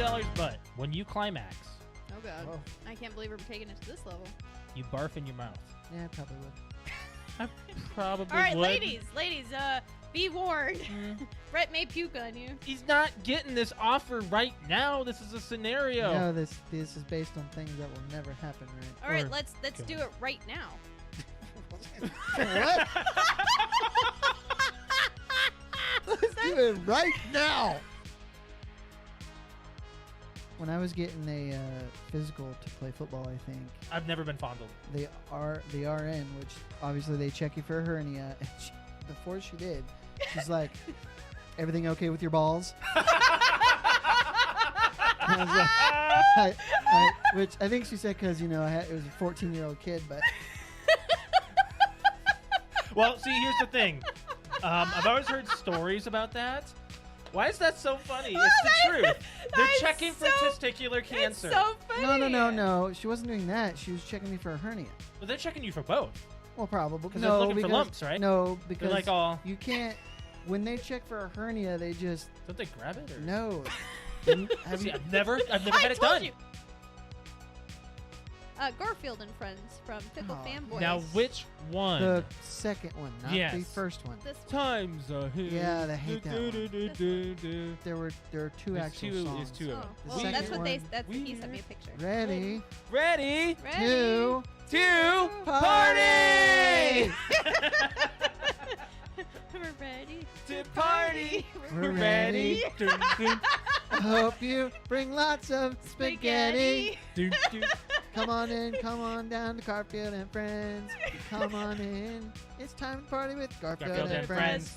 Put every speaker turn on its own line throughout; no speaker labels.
$2, but when you climax,
Oh god.
Whoa.
I can't believe we're taking it to this level.
you barf in your mouth.
Yeah, I probably would.
I probably
All right,
would.
ladies, be warned. Brett may puke on you.
He's not getting this offer right now. This is a scenario.
No, this is based on things that will never happen, right?
All right,
Or-
let's do it right now.
What? Let's do it right now. When I was getting a physical to play football, I think
I've never been fondled.
the RN, which obviously they check you for a hernia. And before she did, she's like, "Everything okay with your balls?" And I was like, which I think she said because it was a 14-year-old kid, but
Well, see, here's the thing. I've always heard stories about that. Why is that so funny? It's the truth. They're
That's
checking for testicular
It's
cancer.
so funny.
no, she wasn't doing that. She was checking me for a hernia.
But they're checking you for both.
Well, probably.
'Cause they're looking for lumps, right?
No, because
They're like all.
you can't. When they check for a hernia, they just
Don't they grab it? Or?
no. Have
See,
you-
I've never
I
had it
told
done.
you. Garfield and Friends from Pickle
Oh.
Fanboys.
Now, which one?
the second one, not the
Yes.
first one.
This one.
Times a hill.
Yeah, I hate that one.
one.
There were two
There's
actual
two-
songs.
there's two of
Oh,
them.
well,
The
that's
second
what
one,
he sent me a picture.
Ready,
Ready
two,
to
party!
We're ready
to party.
We're ready.
Dun, dun,
I hope you bring lots of spaghetti.
dun, dun.
Come on down to Garfield and Friends. Come on in. It's time to party with Garfield,
Garfield
and
and
Friends.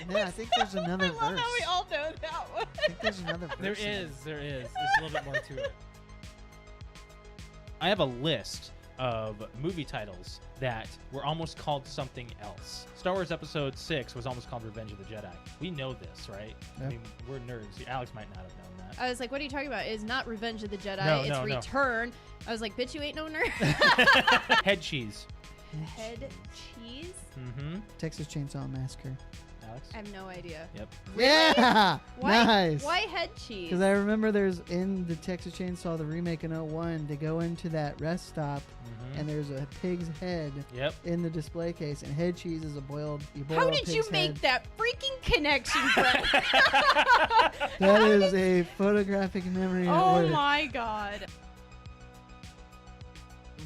And then I think there's another
I
verse.
love how we all know that one.
I think there's another verse.
There
in
is. There's a little bit more to it. I have a list of movie titles that were almost called something else. Star Wars Episode 6 was almost called Revenge of the Jedi. We know this, right? I
Yep.
mean, we're nerds. Alex might not have known that.
I was like, what are you talking about? It's not Revenge of the Jedi.
No,
it's
no, no.
Return. I was like, bitch, you ain't no nerd.
Head cheese.
Head cheese?
Mm-hmm.
Texas Chainsaw Massacre.
Alex?
I have no idea.
Yep.
Yeah!
Why,
Nice.
Why head cheese?
Because I remember there's in the Texas Chainsaw, the remake in 01, they go into that rest stop
Mm-hmm.
and there's a pig's head
Yep.
in the display case, and head cheese is a boiled. You boil
How
a
did you
pig's
make
head.
that freaking connection, Brett?
That is a photographic memory. at
Oh
work.
my god.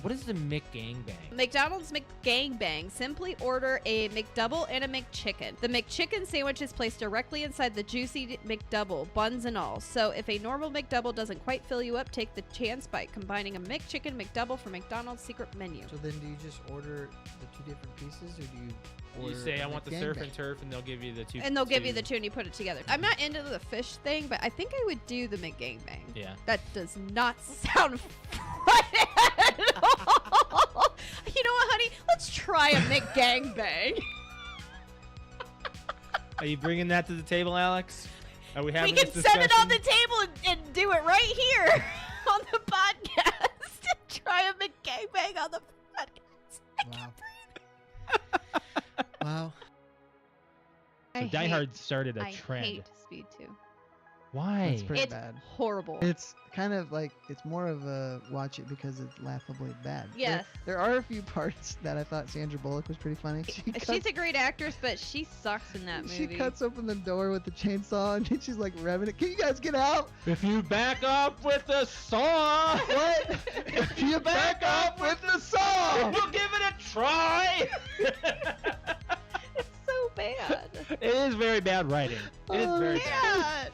What is the McGangbang?
McDonald's McGangbang. Simply order a McDouble and a McChicken. The McChicken sandwich is placed directly inside the juicy McDouble, buns and all. So if a normal McDouble doesn't quite fill you up, take the chance by combining a McChicken McDouble from McDonald's secret menu.
So then, do you just order the two different pieces, or do you?
You
order
say,
a
I want the
McGangbang?
surf and turf, and they'll give you the two.
And they'll give you the two and you put it together. I'm not into the fish thing, but I think I would do the McGangbang.
Yeah.
That does not sound fun at all. You know what, honey? Let's try a McGangbang.
Are you bringing that to the table, Alex? Are we
We
having
can
this
set it on the
discussion?
table and do it right here on the podcast. Try a McGangbang on the podcast.
Wow. Wow.
So Die Hard started a
I
trend.
hate Speed 2.
Why?
That's pretty
It's
bad.
horrible.
It's kind of like, it's more of a watch it because it's laughably bad.
Yes.
There are a few parts that I thought Sandra Bullock was pretty funny.
She's a great actress, but she sucks in that movie.
She cuts open the door with the chainsaw and she's like revving it. Can you guys get out?
If you back up with the saw,
What?
if you back up with the saw, we'll give it a try.
It's so bad.
It is very bad writing. It is very bad.
Bad.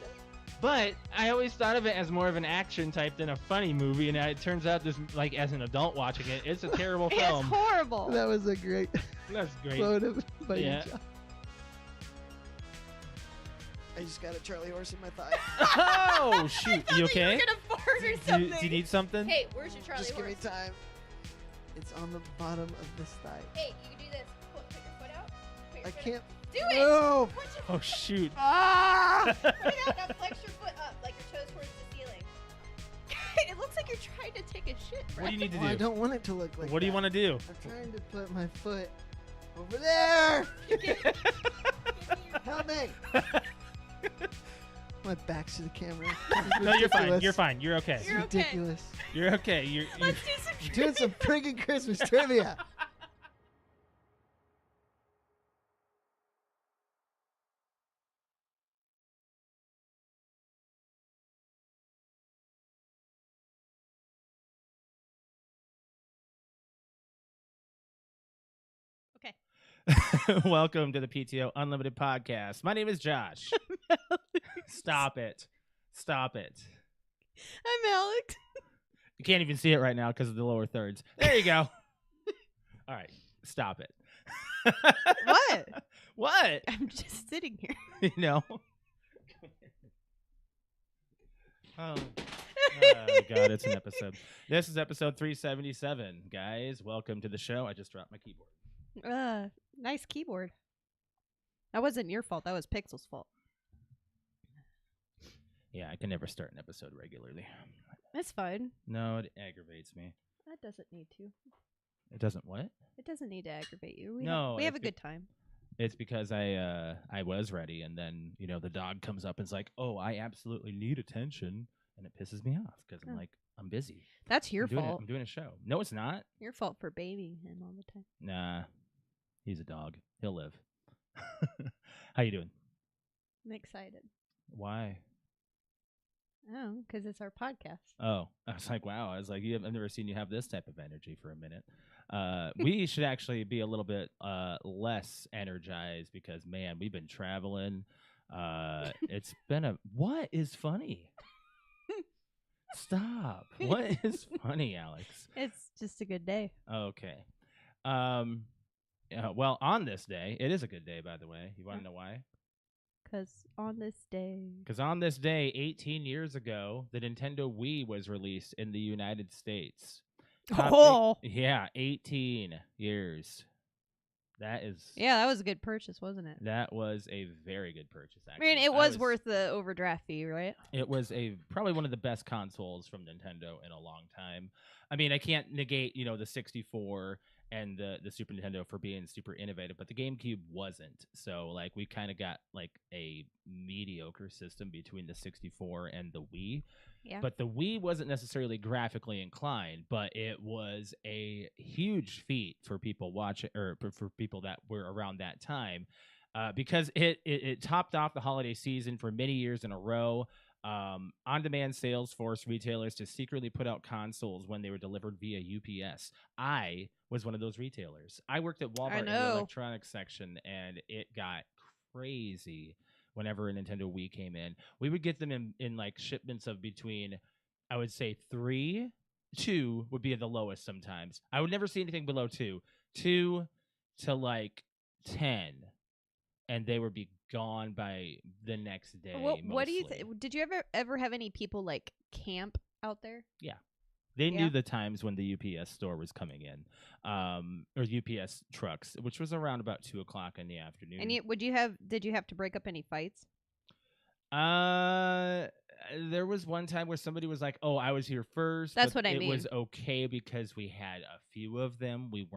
But I always thought of it as more of an action type than a funny movie, and it turns out this, like, as an adult watching it, it's a terrible
It's
film.
horrible.
That was a great
That's great.
quote by
Yeah.
you, John. I just got a Charlie horse in my thigh.
Oh shoot! You okay?
You're gonna fart or
Do
something.
you need something?
Hey, where's your Charlie
Just give me
horse?
time. It's on the bottom of this thigh.
Hey, you can do this. Put your foot out. Put your
I
foot
can't
Do it.
move.
Put your
Oh shoot!
Ah! Put it out. Now flex your foot up, like your toes towards the ceiling. It looks like you're trying to take a shit.
What do you need to
Well, I
do?
don't want it to look like
What do you
that.
want to do?
I'm trying to put my foot over there. Help me. My back's to the camera.
No, you're fine.
Ridiculous.
You're fine. You're okay.
It's
You're okay.
ridiculous.
You're okay.
Let's do some
We're doing some friggin' Christmas trivia.
Okay.
Welcome to the PTO Unlimited podcast. My name is Josh. Stop it. Stop it.
I'm Alex.
You can't even see it right now because of the lower thirds. There you go. All right. Stop it.
What?
What?
I'm just sitting here.
You know? Oh God, it's an episode. This is episode 377. Guys, welcome to the show. I just dropped my keyboard.
Nice keyboard. That wasn't your fault. That was Pixel's fault.
Yeah, I can never start an episode regularly.
That's fine.
No, it aggravates me.
That doesn't need to.
It doesn't what?
It doesn't need to aggravate you.
No,
We have a
it's
good time.
It's because I was ready, and then the dog comes up and is like, "Oh, I absolutely need attention," and it pisses me off because I'm
Oh.
like, I'm busy.
That's your
I'm doing
fault.
I'm doing a show. No, it's not.
Your fault for babying him all the time.
Nah, he's a dog. He'll live. How you doing?
I'm excited.
Why?
Oh, because it's our podcast.
Oh, I was like, wow. I was like, I've never seen you have this type of energy for a minute. We should actually be a little bit less energized because, man, we've been traveling. It's been what is funny? Stop. What is funny, Alex?
It's just a good day.
Okay. Well, on this day, it is a good day, by the way. You want to know why?
Because on this day.
Because on this day, 18 years ago, the Nintendo Wii was released in the United States.
Oh!
Yeah, 18 years. That is...
Yeah, that was a good purchase, wasn't it?
That was a very good purchase,
I
actually.
mean, it was worth the overdraft fee, right?
It was probably one of the best consoles from Nintendo in a long time. I mean, I can't negate, the 64 and the Super Nintendo for being super innovative, but the GameCube wasn't. So, like, we kind of got, like, a mediocre system between the 64 and the Wii.
Yeah.
But the Wii wasn't necessarily graphically inclined, but it was a huge feat for people watching, or for people that were around that time, because it topped off the holiday season for many years in a row. On-demand sales forced retailers to secretly put out consoles when they were delivered via UPS. I was one of those retailers. I worked at Walmart in the electronics section, and it got crazy whenever a Nintendo Wii came in. We would get them in like shipments of between, I would say 2 would be the lowest sometimes. I would never see anything below 2 to like 10, and they would be gone by the next day.
What do you did you ever have any people like camp out there?
Yeah. They knew the times when the UPS store was coming in, or UPS trucks, which was around about 2:00 in the afternoon.
And did you have to break up any fights?
There was one time where somebody was like, "Oh, I was here first."
That's what I mean.
It was okay because we had a few of them. We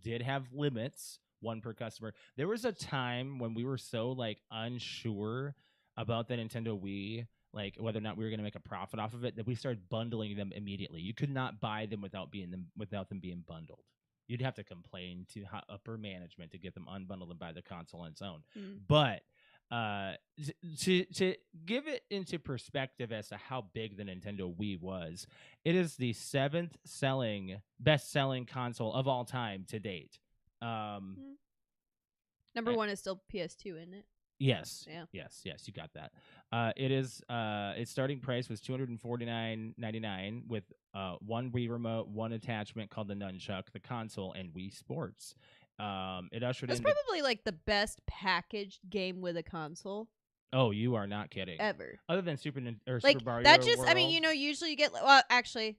did have limits, one per customer. There was a time when we were so like unsure about the Nintendo Wii, like whether or not we were going to make a profit off of it, that we started bundling them immediately. You could not buy them without them being bundled. You'd have to complain to upper management to get them unbundled and buy the console on its own. But to give it into perspective as to how big the Nintendo Wii was, it is the 7th best-selling console of all time to date.
Number one is still PS2, isn't it?
Yes.
Yeah.
Yes. You got that. It is. Its starting price was $249.99 with one Wii remote, one attachment called the Nunchuck, the console, and Wii Sports. It ushered in.
That's probably like the best packaged game with a console.
Oh, you are not kidding.
Ever.
Other than Super Mario
that just.
World.
I mean, usually you get. Well, actually,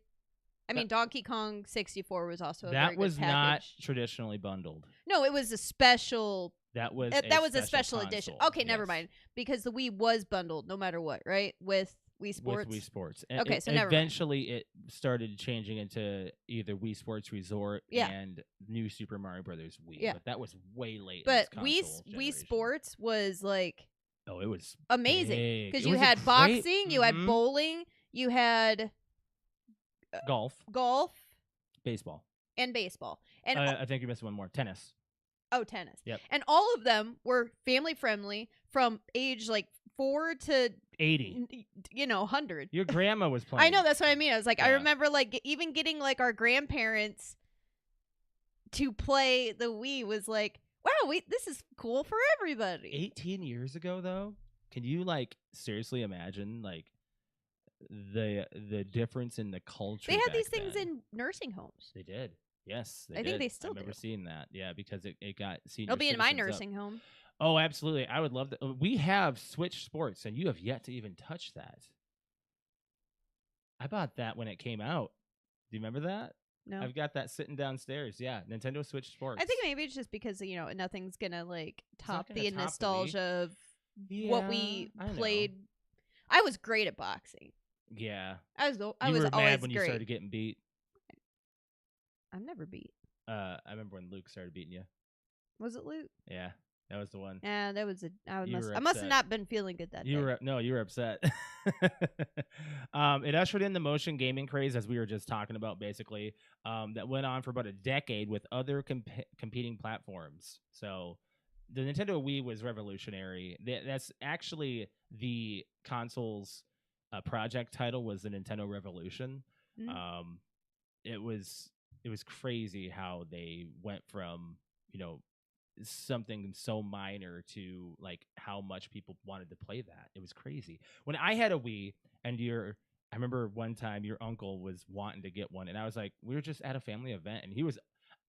I mean, Donkey Kong 64 was also a very good package.
Not traditionally bundled.
No, it was a special.
That was
a special edition. Okay, never mind. Because the Wii was bundled no matter what, right? With Wii Sports.
With Wii Sports.
Okay, so never mind.
Eventually it started changing into either Wii Sports Resort and New Super Mario Brothers Wii.
Yeah.
But that was way late.
But
in this
Wii Sports was like
Oh, it was
amazing
big.
because
It
you
was a
had
great-
boxing, you had
Mhm.
bowling, you had
golf,
golf,
baseball.
and baseball, and
I think you're missing one more. Tennis.
tennis.
Yep.
And all of them were family friendly from age like 4 to
80.
100.
Your grandma was playing.
I know, that's what I mean. I was like, I
Yeah.
remember like even getting like our grandparents to play the Wii was like, wow, this is cool for everybody.
18 years ago, though, can you like seriously imagine like the difference in the culture?
They had
back
these things
then?
in nursing homes.
They did. Yes, they
I think
did.
they still
I remember
do.
seeing that. Yeah, because it got senior.
It'll be in my
citizens up.
nursing home.
Oh, absolutely. I would love that. We have Switch Sports, and you have yet to even touch that. I bought that when it came out. Do you remember that?
No.
I've got that sitting downstairs. Yeah, Nintendo Switch Sports.
I think maybe it's just because nothing's gonna like top
gonna
the
top the Wii.
nostalgia of what we
I know.
played. I was great at boxing.
Yeah.
I was
You
always
were mad when
great.
you started getting beat.
I'm never beat.
I remember when Luke started beating you.
Was it Luke?
Yeah, that was the one.
Yeah, that was I
You
must
were
have
upset.
not been feeling good that day.
You were upset. It ushered in the motion gaming craze, as we were just talking about, basically. That went on for about a decade with other competing platforms. So the Nintendo Wii was revolutionary. That's actually the console's project title was the Nintendo Revolution.
Mhm.
It was crazy how they went from something so minor to like how much people wanted to play that. It was crazy. When I had a Wii, and I remember one time your uncle was wanting to get one, and I was like, we were just at a family event, and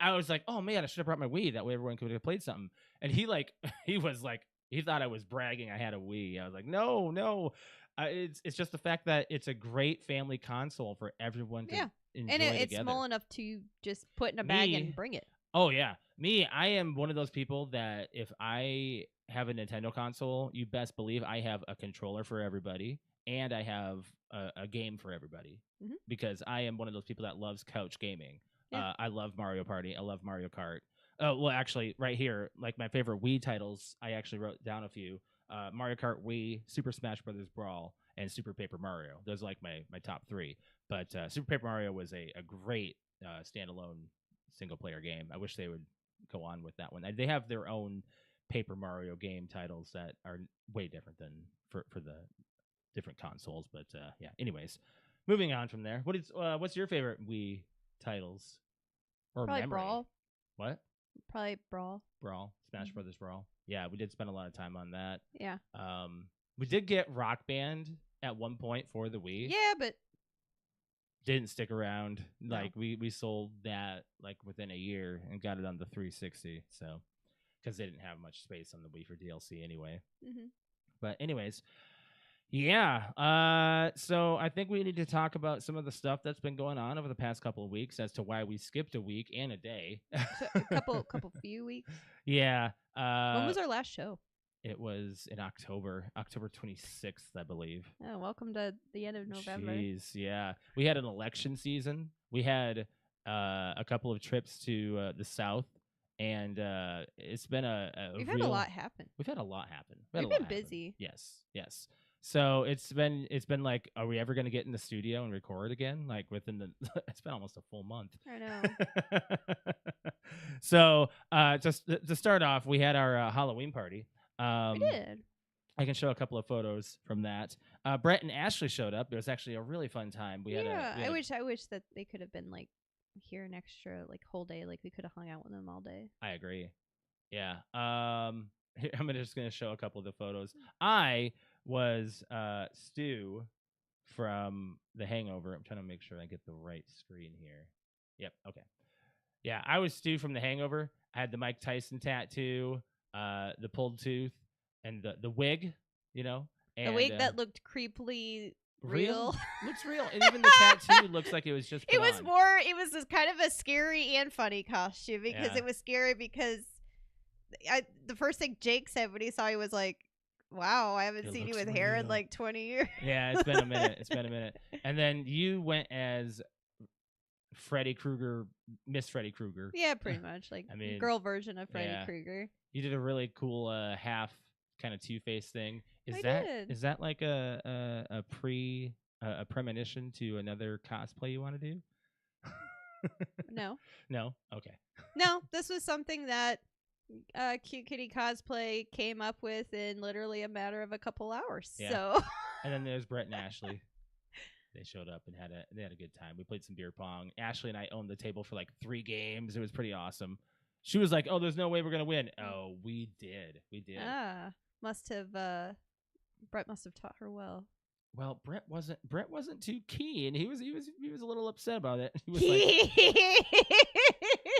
I was like, oh man, I should have brought my Wii. That way everyone could have played something. And he thought I was bragging I had a Wii. I was like, no. It's just the fact that it's a great family console for everyone to enjoy
And it's
together.
small enough to just put in a bag and bring it.
Oh yeah, I am one of those people that if I have a Nintendo console, you best believe I have a controller for everybody, and I have a game for everybody, because I am one of those people that loves couch gaming.
Yeah.
I love Mario Party. I love Mario Kart. Oh well, actually, right here, like my favorite Wii titles, I actually wrote down a few: Mario Kart Wii, Super Smash Brothers Brawl, and Super Paper Mario. Those are like my top three. But Super Paper Mario was a great standalone single player game. I wish they would go on with that one. They have their own Paper Mario game titles that are way different than for the different consoles. But yeah. Anyways, moving on from there. What's your favorite Wii titles or
Probably
memory?
Brawl.
What?
Probably Brawl.
Smash Brothers Brawl. Yeah, we did spend a lot of time on that.
Yeah.
We did get Rock Band at one point for the Wii.
Yeah, but
didn't stick around.
No.
Like we sold that like within a year and got it on the 360. So because they didn't have much space on the Wii for DLC anyway. But anyways, yeah. So I think we need to talk about some of the stuff that's been going on over the past couple of weeks as to why we skipped a week and a day.
so a few weeks.
Yeah.
When was our last show?
It was in October 26th, I believe.
Oh, welcome to the end of November.
Jeez, yeah. We had an election season. We had a couple of trips to the South, and it's been
We've had a lot happen.
We've had a lot happen.
We've been busy.
Yes. So it's been like, are we ever going to get in the studio and record again? Like within the, it's been almost a full month.
I know.
So just to start off, we had our Halloween party.
We did.
I can show a couple of photos from that. Brett and Ashley showed up. It was actually a really fun time.
I wish that they could have been like here an extra like whole day. Like we could have hung out with them all day.
I agree. Yeah. I'm just gonna show a couple of the photos. I was Stu from The Hangover. I'm trying to make sure I get the right screen here. Yep. Okay. Yeah, I was Stu from The Hangover. I had the Mike Tyson tattoo, the pulled tooth, and the wig. And,
the wig that looked creepily real.
Looks real, and even the tattoo looks like it was just.
It was this kind of a scary and funny costume because it was scary because the first thing Jake said when he saw you was like, wow, I haven't seen you with hair in like 20 years.
Yeah, it's been a minute. And then you went as Freddy Krueger, Miss Freddy Krueger.
Yeah, pretty much. Like girl version of Freddy Krueger.
You did a really cool half kind of Two-Face thing. Is
I
that
did.
is that like a premonition to another cosplay you want to do?
No.
No. Okay.
No, this was something that Cute Kitty Cosplay came up with in literally a matter of a couple hours.
Yeah.
So
And then there's Brett and Ashley. They showed up and they had a good time. We played some beer pong. Ashley and I owned the table for like 3 games. It was pretty awesome. She was like, "Oh, there's no way we're gonna win." Oh, we did. We did.
must have Brett must have taught her well.
Well, Brett wasn't too keen. He was a little upset about it. He was like,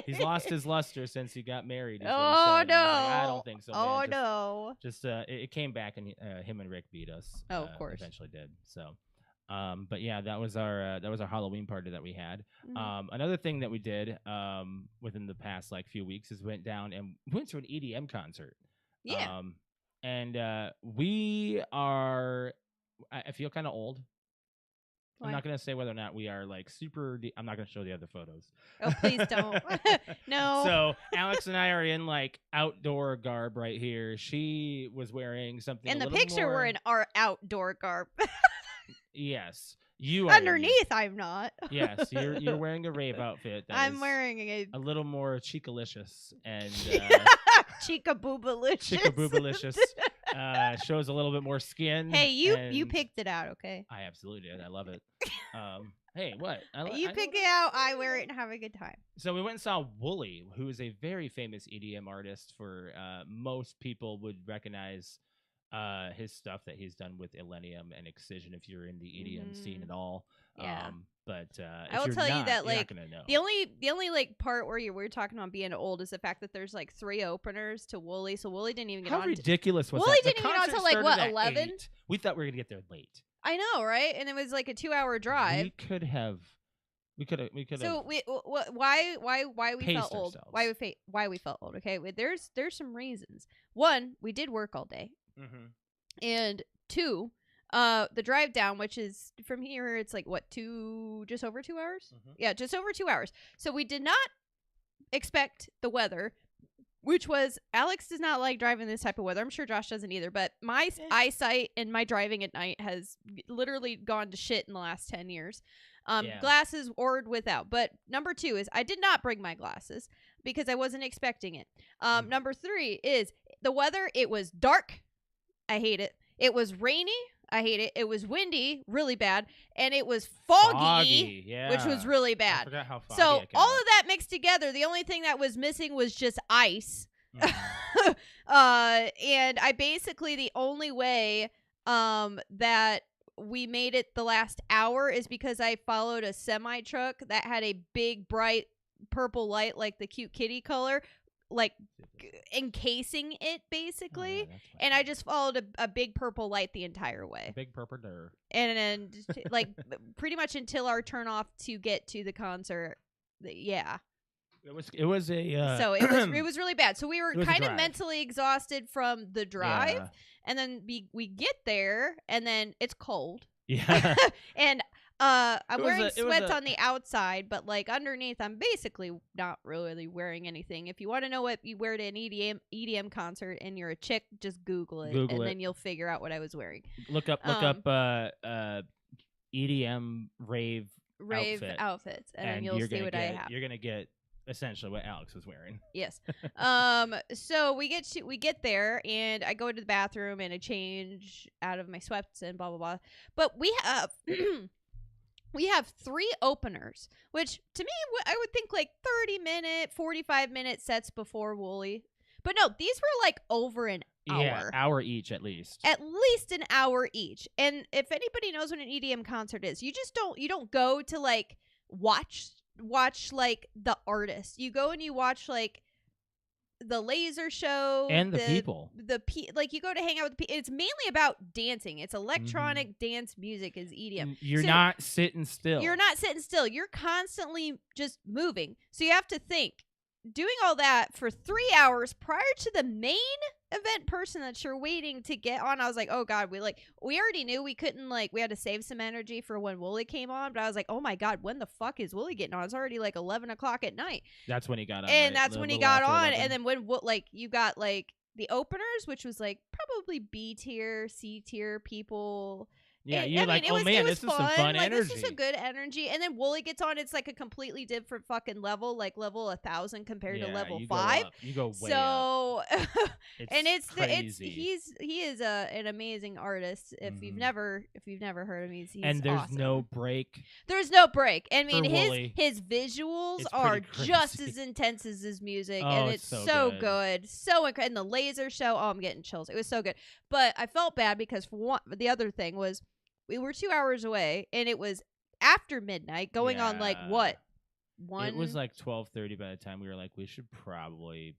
he's lost his luster since he got married. Is what he
Oh
said.
no!
And I was like, I don't think so.
Oh
Man.
no!
Just it came back and him and Rick beat us.
Oh, of course.
Eventually did. So, but yeah, that was our Halloween party that we had.
Mhm.
Another thing that we did within the past like few weeks is went down and went to an EDM concert.
Yeah.
And we are. I feel kind of old.
Why?
I'm not going to say whether or not we are like super. I'm not going to show the other photos.
Oh, please don't. No.
So Alex and I are in like outdoor garb right here. She was wearing something.
In
a
the
little
picture,
more,
we're in our outdoor garb.
Yes, you are.
Underneath, I'm not.
Yes, you're wearing a rave outfit.
I'm wearing
a little more chicalicious and
Chica Boobalicious.
Chica Boobalicious. Shows a little bit more skin.
Hey, you
and
picked it out, okay?
I absolutely did. I love it. Hey, what?
You pick it out, I wear it and have a good time.
So we went and saw Wooly, who is a very famous EDM artist. For most people would recognize his stuff that he's done with Illenium and Excision if you're in the EDM scene at all.
Yeah.
But
I will tell you that,
you're
like,
not gonna know.
the only like part where we're talking about being old is the fact that there's like 3 openers to Wooly, so Wooly didn't even get
How
on.
ridiculous was
Wooly
that?
didn't even get on
concert
till, like, what,
started at
11?
8. We thought we were gonna get there late.
I know, right? And it was like a 2-hour drive.
We could have.
So why we
Paced
felt old?
ourselves.
Why we felt old? Okay, there's some reasons. One, we did work all day, and 2, the drive down, which is from here, it's like what, just over 2 hours? Yeah, just over 2 hours. So we did not expect the weather, which was, Alex does not like driving this type of weather. I'm sure Josh doesn't either. But my eyesight and my driving at night has literally gone to shit in the last 10 years. Glasses or without. But number 2 is I did not bring my glasses because I wasn't expecting it. Number 3 is the weather. It was dark. I hate it. It was rainy. I hate it. It was windy, really bad, and it was foggy, which was really bad.
I forgot how foggy
So
it got.
all of that mixed together, the only thing that was missing was just ice. And I basically, the only way that we made it the last hour is because I followed a semi truck that had a big bright purple light, like the Cute Kitty color, like encasing it basically. And I just followed a big purple light the entire way.
Big purple der.
And like pretty much until our turn off to get to the concert. Yeah.
It was a
so it was really bad. So we were kind of mentally exhausted from the drive, and then we get there, and then it's cold.
Yeah.
And I'm wearing sweats on the outside, but like underneath, I'm basically not really wearing anything. If you want to know what you wear to an EDM concert and you're a chick, just Google it, then you'll figure out what I was wearing.
Look up EDM rave
outfits, and then you'll see what I have.
You're gonna get essentially what Alex was wearing. Yes.
So we get there, and I go to the bathroom and I change out of my sweats and blah blah blah. But we have we have 3 openers, which to me I would think like 30-minute, 45-minute sets before Wooly. But no, these were like over an hour.
Yeah, hour each at least.
At least an hour each. And if anybody knows what an EDM concert is, you don't go to like watch like the artist. You go and you watch like the laser show
and the people.
Like you go to hang out with the people. It's mainly about dancing. It's electronic dance music is EDM.
You're not sitting still.
You're not sitting still. You're constantly just moving. So you have to think. Doing all that for 3 hours prior to the main event person that you're waiting to get on, I was like, oh god, we already knew we couldn't, like, we had to save some energy for when Wooly came on, but I was like, oh my god, when the fuck is Wooly getting on? It's already like 11 o'clock at night.
That's when he got on.
And that's when he got on, and then when you got like the openers, which was like probably B tier, C tier people.
Yeah,
I
you're
mean,
like,
it
oh
was,
man,
it was
this is some fun
like,
energy.
This is a good energy. And then Wooly gets on, it's like a completely different fucking level, like level 1,000 compared to level
you
5.
Go up. You go way up.
So, and it's
crazy.
he is an amazing artist. If you've never heard him, he's
and there's
awesome.
no break.
There's no break. I mean,
Wooly.
his visuals
It's
are
pretty
just
crazy.
as intense as his music,
Oh,
and
it's
it's
so
good. So and the laser show. Oh, I'm getting chills. It was so good. But I felt bad because for one, the other thing was we were 2 hours away, and it was after midnight, going on like what?
It was like 12:30 by the time we were like, we should probably.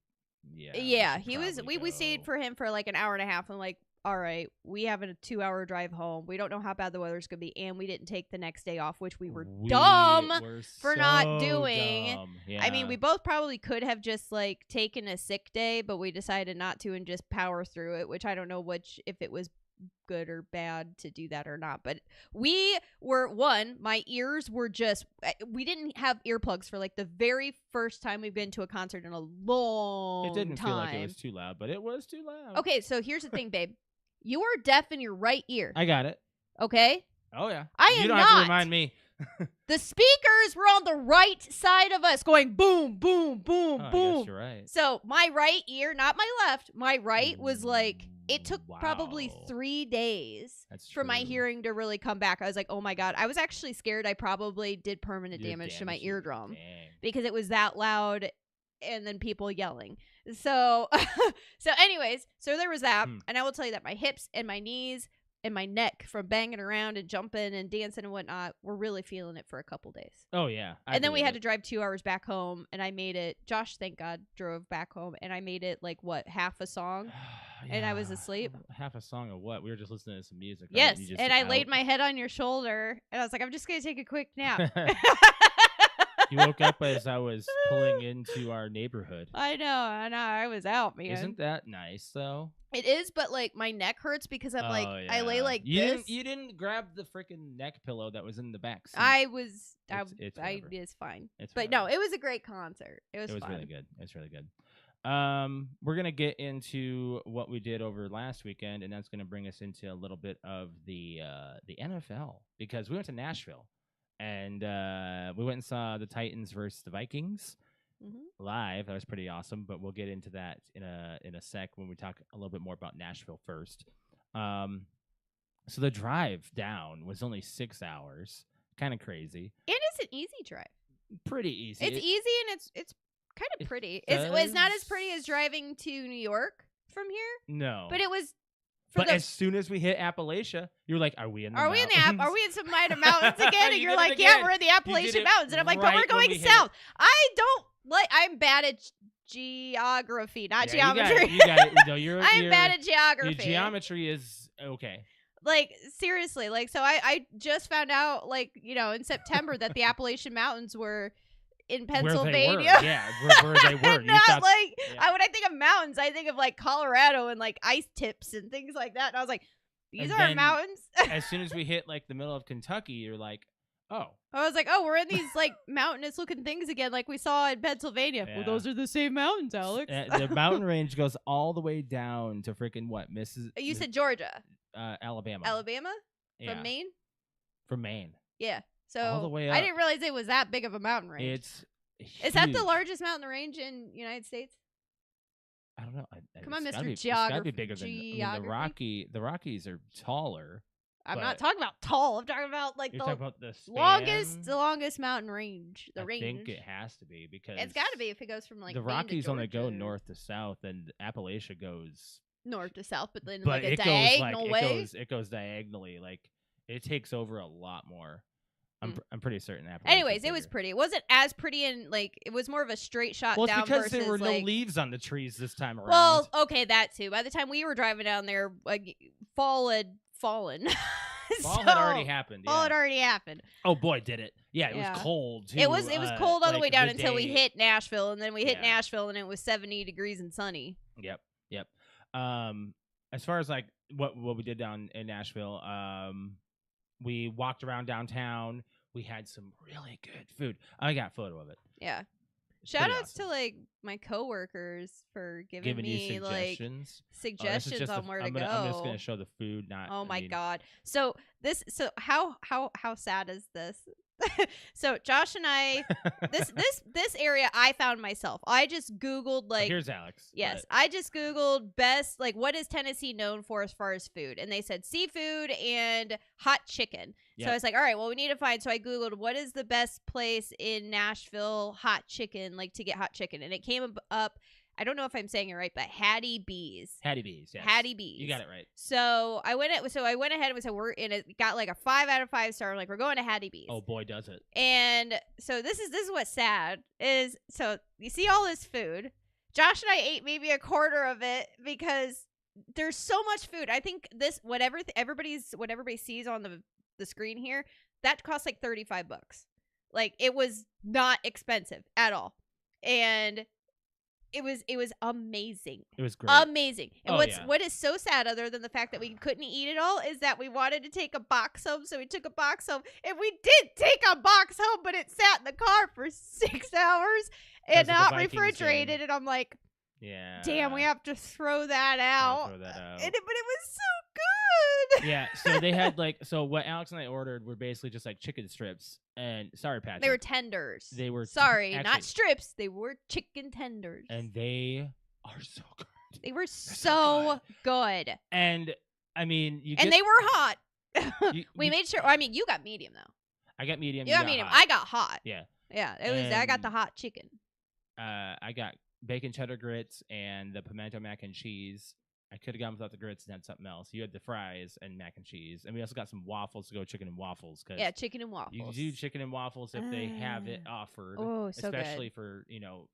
Yeah. He was. We stayed for him for like an hour and a half. I'm like, all right, we have a 2-hour drive home. We don't know how bad the weather's gonna be, and we didn't take the next day off, which we were dumb for not doing.
Yeah.
I mean, we both probably could have just like taken a sick day, but we decided not to and just power through it. Which I don't know if it was good or bad to do that or not. But we were my ears were just. We didn't have earplugs for like the very first time we've been to a concert in a long time.
It didn't feel like it was too loud, but it was too loud.
Okay, so here's the thing, babe. You are deaf in your right ear.
I got it.
Okay?
Oh, yeah.
I am not.
You don't have to remind me.
The speakers were on the right side of us going boom, boom, boom,
I
boom.
guess you're right.
So my right ear, not my left, my right was like, it took probably 3 days for my hearing to really come back. I was like, oh my God. I was actually scared I probably did permanent damage to my eardrum because it was that loud and then people yelling. So, anyways, there was that. And I will tell you that my hips and my knees and my neck from banging around and jumping and dancing and whatnot were really feeling it for a couple days.
Oh, yeah.
And then we had to drive 2 hours back home, and I made it. Josh, thank God, drove back home, and I made it like, what, half a song? Yeah. And I was asleep.
Half a song of what? We were just listening to some music.
Yes,
right?
and I laid my head on your shoulder, and I was like, I'm just going to take a quick nap.
You woke up as I was pulling into our neighborhood.
I know. I was out, man.
Isn't that nice, though?
It is, but like my neck hurts because I'm I lay like this.
You didn't grab the freaking neck pillow that was in the back seat.
It's fine. But no, it was a great concert. It was fun.
Really good. It's really good. We're gonna get into what we did over last weekend, and that's gonna bring us into a little bit of the NFL because we went to Nashville, and we went and saw the Titans versus the Vikings. Live. That was pretty awesome, but we'll get into that in a sec when we talk a little bit more about Nashville first. So the drive down was only 6 hours, kind of crazy.
And it's an easy drive.
Pretty easy.
It's easy and it's kind of pretty. It's not as pretty as driving to New York from here.
No,
but it was.
But as soon as we hit Appalachia, you were like, "Are we in the
Are
mountains?
Are we in some Minor Mountains again?" And you're like, "Yeah, we're in the Appalachian Mountains." And I'm like, "But we're going south." I'm bad at geography, not geometry.
You got it. No,
I'm bad at geography.
Your geometry is okay.
Like, seriously. Like, so I just found out, like, in September that the Appalachian Mountains were in Pennsylvania.
Where they were.
When I think of mountains, I think of like Colorado and like ice tips and things like that. And I was like, these aren't mountains.
As soon as we hit like the middle of Kentucky, you're like, oh.
I was like, oh, we're in these like mountainous looking things again, like we saw in Pennsylvania.
Yeah.
Well, those are the same mountains, Alex.
The mountain range goes all the way down to freaking what?
You said Georgia.
Alabama.
Alabama?
Yeah.
From Maine?
From Maine.
Yeah. So
all the way up.
I didn't realize it was that big of a mountain range.
It's huge.
Is that the largest mountain range in the United States?
I don't know.
Come on, Mr. Geography.
It's got to be bigger than the Rockies are taller.
I'm not talking about tall. I'm talking about like
the
longest mountain range. I
think it has to be because
it's got to be if it goes from like
the
Maine
Rockies
to
only go north to south, and Appalachia goes
north to south, but then like a diagonal way.
It goes diagonally. Like it takes over a lot more. I'm pretty certain that.
Anyways, it was pretty. It wasn't as pretty and like it was more of a straight shot down.
Well, it's because there were no
like,
leaves on the trees this time around.
Well, okay, that too. By the time we were driving down there, like fall had fallen.
Fall had already happened.
Fall had already happened.
Oh boy, did it! Yeah, it was cold too.
It was cold all the way down until we hit Nashville, and then we hit Nashville, and it was 70 degrees and sunny.
Yep. As far as like what we did down in Nashville, we walked around downtown. We had some really good food. I got a photo of it.
Yeah. Shout
pretty
outs
awesome.
to like my coworkers for giving
you
me like
suggestions.
suggestions on where to go.
I'm just gonna show the food. Not.
Oh my
I mean,
god. So how sad is this? So Josh and I this area I found myself. I just Googled like
here's Alex.
yes, I just Googled best like what is Tennessee known for as far as food, and they said seafood and hot chicken.
Yep.
So I was like, all right, well we need to find. So I Googled what is the best place in Nashville hot chicken, like to get hot chicken, and it came up. I don't know if I'm saying it right, but Hattie B's.
Hattie B's, yes.
Hattie B's.
You got it right.
So I went ahead and said we're in it. Got like a 5 out of 5 star. I'm like, we're going to Hattie B's.
Oh boy, does it!
And so this is what's sad is. So you see all this food. Josh and I ate maybe a quarter of it because there's so much food. I think this whatever everybody sees on the screen here, that costs like $35. Like it was not expensive at all, and it was amazing.
It was great.
Amazing. And what is so sad, other than the fact that we couldn't eat it all, is that we wanted to take a box home. So we took a box home, and we did take a box home, but it sat in the car for 6 hours and not refrigerated. And I'm like,
yeah,
damn, we have to throw that out.
Throw that out.
But it was so good.
Yeah. So they had what Alex and I ordered were basically just like chicken strips. And sorry, Patrick.
They were tenders.
They were
sorry,
actually,
not strips. They were chicken tenders.
And they are so good.
They were so good.
And I mean,
they were hot. We made sure. I mean, you got medium though.
I got medium.
You got medium. I got hot.
Yeah.
Yeah. It was. I got the hot chicken.
I got bacon cheddar grits and the pimento mac and cheese. I could have gone without the grits and had something else. You had the fries and mac and cheese. And we also got some waffles to go chicken and waffles.
Yeah, chicken and waffles.
You can do chicken and waffles if they have it offered.
Oh, so
especially
good.
for,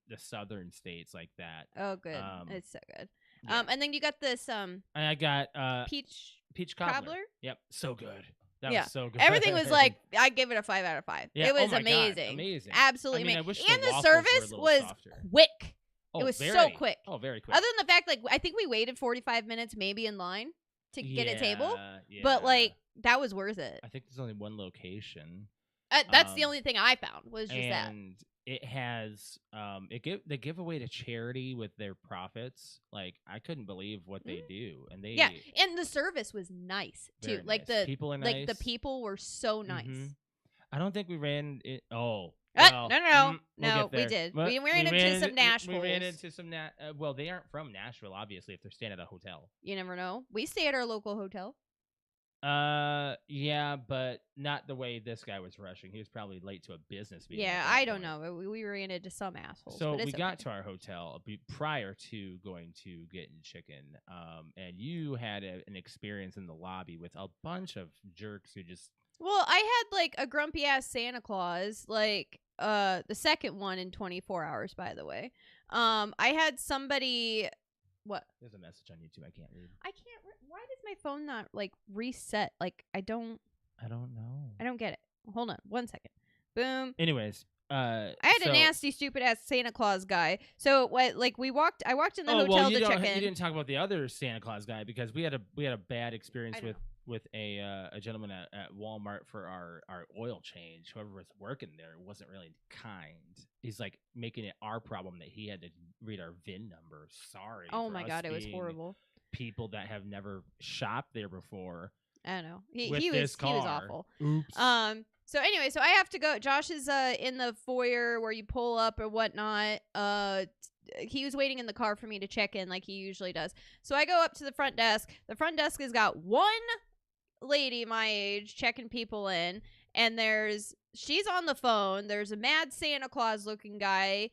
the southern states like that.
Oh, good. It's so good.
Yeah.
And then you got this
and I got
peach
cobbler. Yep, so good. That was so good.
Everything was like, I give it a 5 out of 5.
Yeah.
It was
amazing.
God.
Amazing.
Absolutely
amazing.
And the service was quick.
Oh,
it was so quick.
Oh, very quick.
Other than the fact, like, I think we waited 45 minutes maybe in line to get a table.
Yeah.
But, like, that was worth it.
I think there's only one location.
That's the only thing I found was just that.
And it has, they give away to charity with their profits. Like, I couldn't believe what they do. And they.
Yeah. And the service was nice, too.
Very
like,
nice.
the
people are nice.
Like, the people were so nice.
Mm-hmm. I don't think we ran it. Oh.
No,
We'll
we did.
But
we ran into some Nashville.
We ran into some well, they aren't from Nashville, obviously, if they're staying at a hotel.
You never know. We stay at our local hotel.
Yeah, but not the way this guy was rushing. He was probably late to a business meeting.
Yeah, I don't know. We ran into some assholes.
So
but
we got to our hotel prior to going to getting chicken. And you had an experience in the lobby with a bunch of jerks who just.
Well, I had like a grumpy ass Santa Claus, like the second one in 24 hours, by the way. I had somebody. What?
There's a message on YouTube I can't read.
Why does my phone not like reset? Like I don't
know.
I don't get it. Hold on 1 second. Boom.
Anyways,
I had a nasty, stupid ass Santa Claus guy. So what? Like I walked in the hotel to check in.
You didn't talk about the other Santa Claus guy because we had a bad experience with a gentleman at Walmart for our oil change. Whoever was working there wasn't really kind. He's like making it our problem that he had to read our VIN number. Sorry.
Oh my God, it was horrible.
People that have never shopped there before.
I know. He was awful.
Oops.
So anyway, so I have to go. Josh is in the foyer where you pull up or whatnot. He was waiting in the car for me to check in like he usually does. So I go up to the front desk. The front desk has got one lady my age checking people in, and she's on the phone. There's a mad Santa Claus looking guy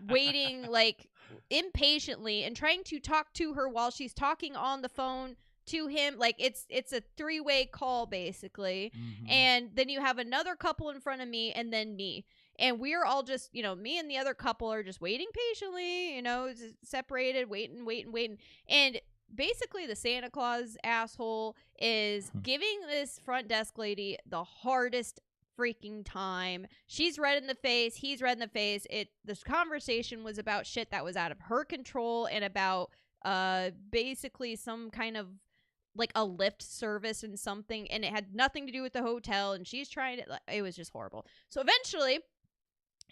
waiting like impatiently and trying to talk to her while she's talking on the phone to him. Like it's a 3-way call basically.
Mm-hmm.
And then you have another couple in front of me and then me. And we're all just, me and the other couple are just waiting patiently, separated, waiting. And basically the Santa Claus asshole is giving this front desk lady the hardest freaking time. She's red in the face. He's red in the face. This conversation was about shit that was out of her control and about basically some kind of like a Lyft service and something, and it had nothing to do with the hotel, and she's trying to, it was just horrible. So eventually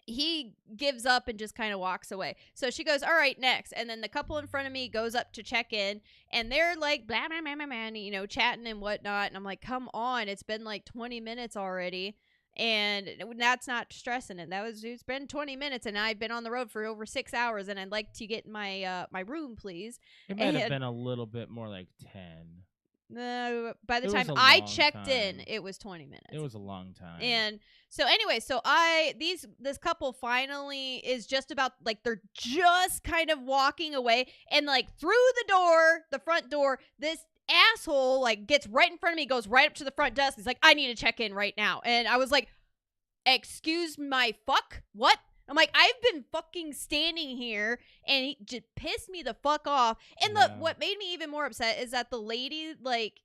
he gives up and just kind of walks away. So she goes, all right, next. And then the couple in front of me goes up to check in, and they're like, blah, blah, blah, blah, blah, you know, chatting and whatnot. And I'm like, come on, it's been like 20 minutes already. And that's not stressing it. It's been 20 minutes, and I've been on the road for over 6 hours, and I'd like to get my my room, please.
It might have been a little bit more like 10.
By the
It
time
was a
I
long
checked in,
time.
it was 20 minutes.
It was a long time.
And so anyway, so this couple finally is just about, like, they're just kind of walking away, and like through the front door, this asshole like gets right in front of me, goes right up to the front desk. He's like, I need to check in right now. And I was like, excuse my fuck? What? I'm like, I've been fucking standing here, and he just pissed me the fuck off. And what made me even more upset is that the lady, like,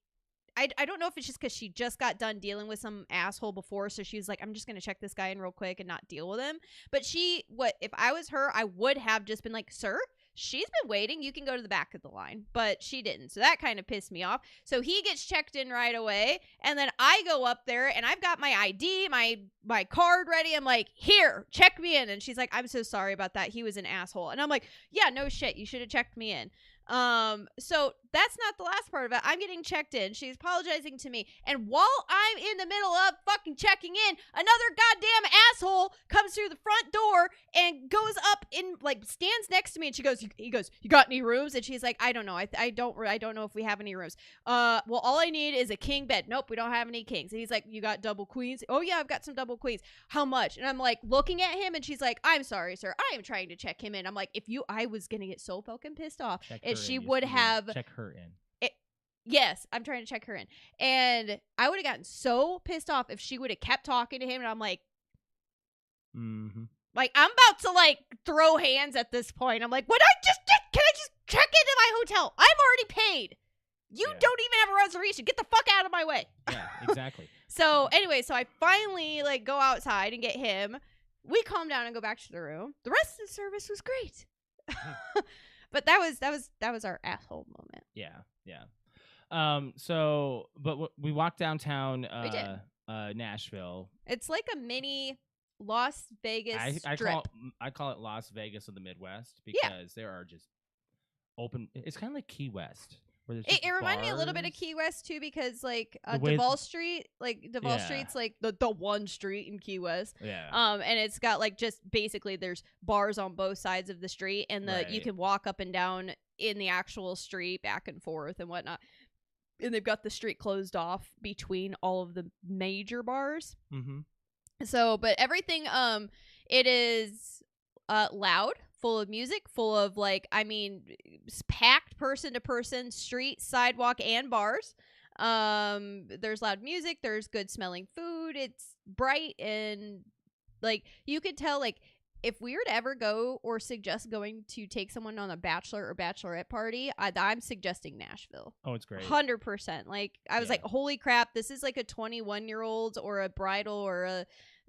I don't know if it's just because she just got done dealing with some asshole before, so she was like, I'm just gonna check this guy in real quick and not deal with him. But if I was her, I would have just been like, sir, she's been waiting, you can go to the back of the line. But she didn't, so that kind of pissed me off. So he gets checked in right away, and then I go up there, and I've got my ID, my card ready. I'm like, here, check me in. And she's like, I'm so sorry about that, he was an asshole. And I'm like, yeah, no shit, you should have checked me in. So that's not the last part of it. I'm getting checked in. She's apologizing to me. And while I'm in the middle of fucking checking in, another goddamn asshole comes through the front door and goes up in, like, stands next to me. And he goes, you got any rooms? And she's like, I don't know. I don't know if we have any rooms. Well, all I need is a king bed. Nope, we don't have any kings. And he's like, you got double queens? Oh yeah, I've got some double queens. How much? And I'm like looking at him, and she's like, I'm sorry, sir, I am trying to check him in. I'm like, I was gonna get so fucking pissed off if she would have
check her in.
Yes, I'm trying to check her in. And I would have gotten so pissed off if she would have kept talking to him, and I'm like, like, I'm about to, like, throw hands at this point. I'm like, can I just check into my hotel? I'm already paid. You don't even have a reservation. Get the fuck out of my way.
Yeah, exactly.
So anyway, so I finally, like, go outside and get him. We calm down and go back to the room. The rest of the service was great. But that was our asshole moment.
Yeah. But we walked downtown
We did.
Nashville.
It's like a mini Las Vegas strip.
I call it Las Vegas of the Midwest, because there are just open. It's kind of like Key West.
It reminded me a little bit of Key West too, because like Duval Street, Street's like the one street in Key West.
Yeah.
And it's got, like, just basically there's bars on both sides of the street, and you can walk up and down in the actual street, back and forth and whatnot. And they've got the street closed off between all of the major bars.
Mm-hmm.
So, but everything, it is loud, full of music, full of, like, I mean, packed person to person, street, sidewalk, and bars. There's loud music, there's good smelling food, it's bright, and, like, you could tell, like, if we were to ever go or suggest going to take someone on a bachelor or bachelorette party, I'm suggesting Nashville.
Oh, it's great.
100%. Like, I was like, holy crap, this is like a 21-year-old or a bridal or a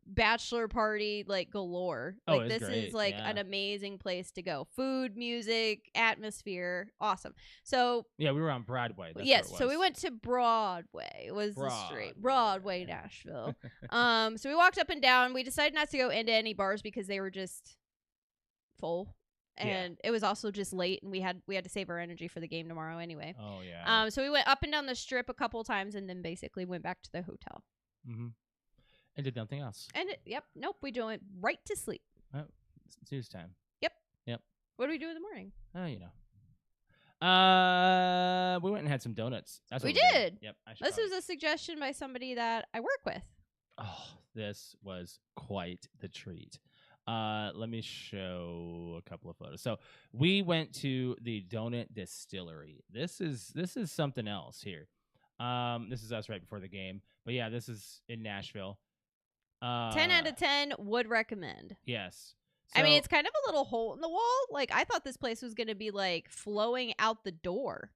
bachelor party, like, galore. Like, this
great.
is like an amazing place to go. Food, music, atmosphere, awesome. So
we were on Broadway. That's
yes,
where it was.
so we went to Broadway. It was the street Broadway, Nashville. So we walked up and down. We decided not to go into any bars because they were just full. And it was also just late, and we had to save our energy for the game tomorrow anyway.
Oh yeah.
So we went up and down the strip a couple times, and then basically went back to the hotel.
Mm-hmm. And did nothing else.
And nope, we went right to sleep.
Oh, it's snooze time.
Yep. What do we do in the morning?
Oh, we went and had some donuts. That's what
we did.
Yep.
This was a suggestion by somebody that I work with.
Oh, this was quite the treat. Let me show a couple of photos. So we went to the Donut Distillery. This is something else here. This is us right before the game. But yeah, this is in Nashville.
10 out of 10 would recommend.
Yes.
So, I mean, it's kind of a little hole in the wall. Like, I thought this place was going to be, like, flowing out the door.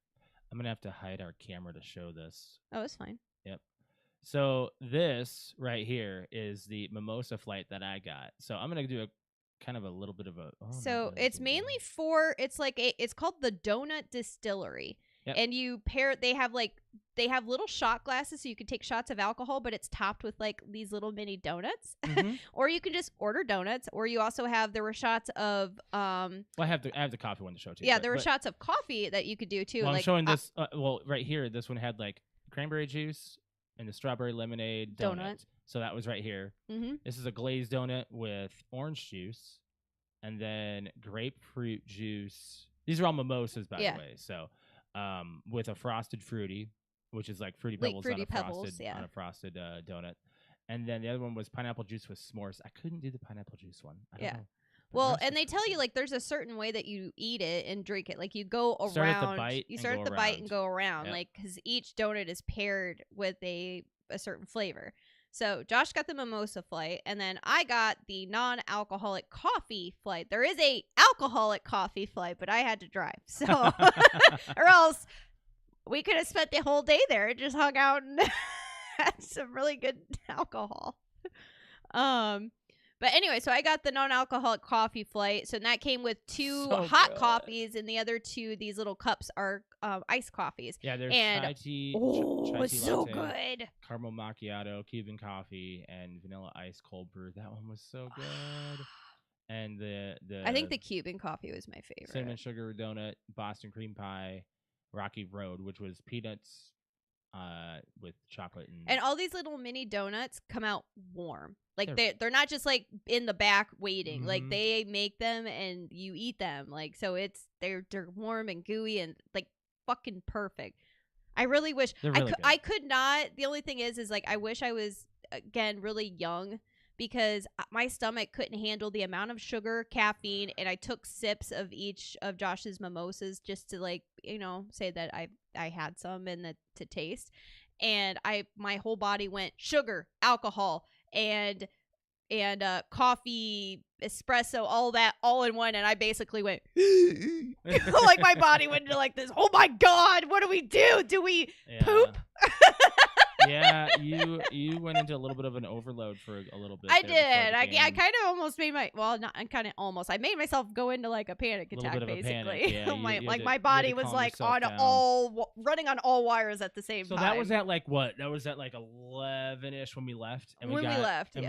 I'm going to have to hide our camera to show this.
Oh, it's fine.
Yep. So this right here is the mimosa flight that I got. So I'm going to do a kind of a little bit of a...
so it's mainly it's called the Donut Distillery.
Yep.
and you pair. They have little shot glasses, so you can take shots of alcohol, but it's topped with like these little mini donuts.
Mhm.
Or you can just order donuts. Or you also there were shots of
Well, I have the coffee one to show too.
yeah, there were shots of coffee that you could do too.
Well,
like,
I'm showing this. Well, right here, this one had like cranberry juice and the strawberry lemonade donut. So that was right here.
Mm-hmm.
This is a glazed donut with orange juice, and then grapefruit juice. These are all mimosas, by the way. So, with a frosted fruity, which is like fruity pebbles, on a frosted donut, and then the other one was pineapple juice with s'mores. I couldn't do the pineapple juice one. I don't know.
Well, and they tell you like there's a certain way that you eat it and drink it. Like you go around.
Start at the bite.
You start at the bite and go around.
Yep.
Like because each donut is paired with a certain flavor. So Josh got the mimosa flight, and then I got the non-alcoholic coffee flight. There is a alcoholic coffee flight, but I had to drive, so or else we could have spent the whole day there and just hung out and had some really good alcohol. But anyway, so I got the non-alcoholic coffee flight. So that came with two hot coffees, and the other two, these little cups, are iced coffees.
Yeah, there's
and
chai tea.
It's so
latte,
good.
Caramel macchiato, Cuban coffee, and vanilla ice cold brew. That one was so good. And
I think the Cuban coffee was my favorite.
Cinnamon sugar donut, Boston cream pie, Rocky Road, which was peanuts with chocolate
and all these little mini donuts come out warm. Like they're not just like in the back waiting.
Mm-hmm.
Like they make them and you eat them. Like so they're warm and gooey and like fucking perfect. I really wish I could not. The only thing is like I wish I was again really young because my stomach couldn't handle the amount of sugar, caffeine, and I took sips of each of Josh's mimosas just to like, say that I had some and to taste. And my whole body went sugar, alcohol, and coffee, espresso, all that all in one, and I basically went like my body went into like this, oh my god, what do we do? Do we poop?
Yeah, you went into a little bit of an overload for a little bit.
I did. I kind of almost made I made myself go into like a panic attack, basically.
Yeah,
my body was like running on all wires at the same time.
So that was at like what? That was at like 11ish when we left. And we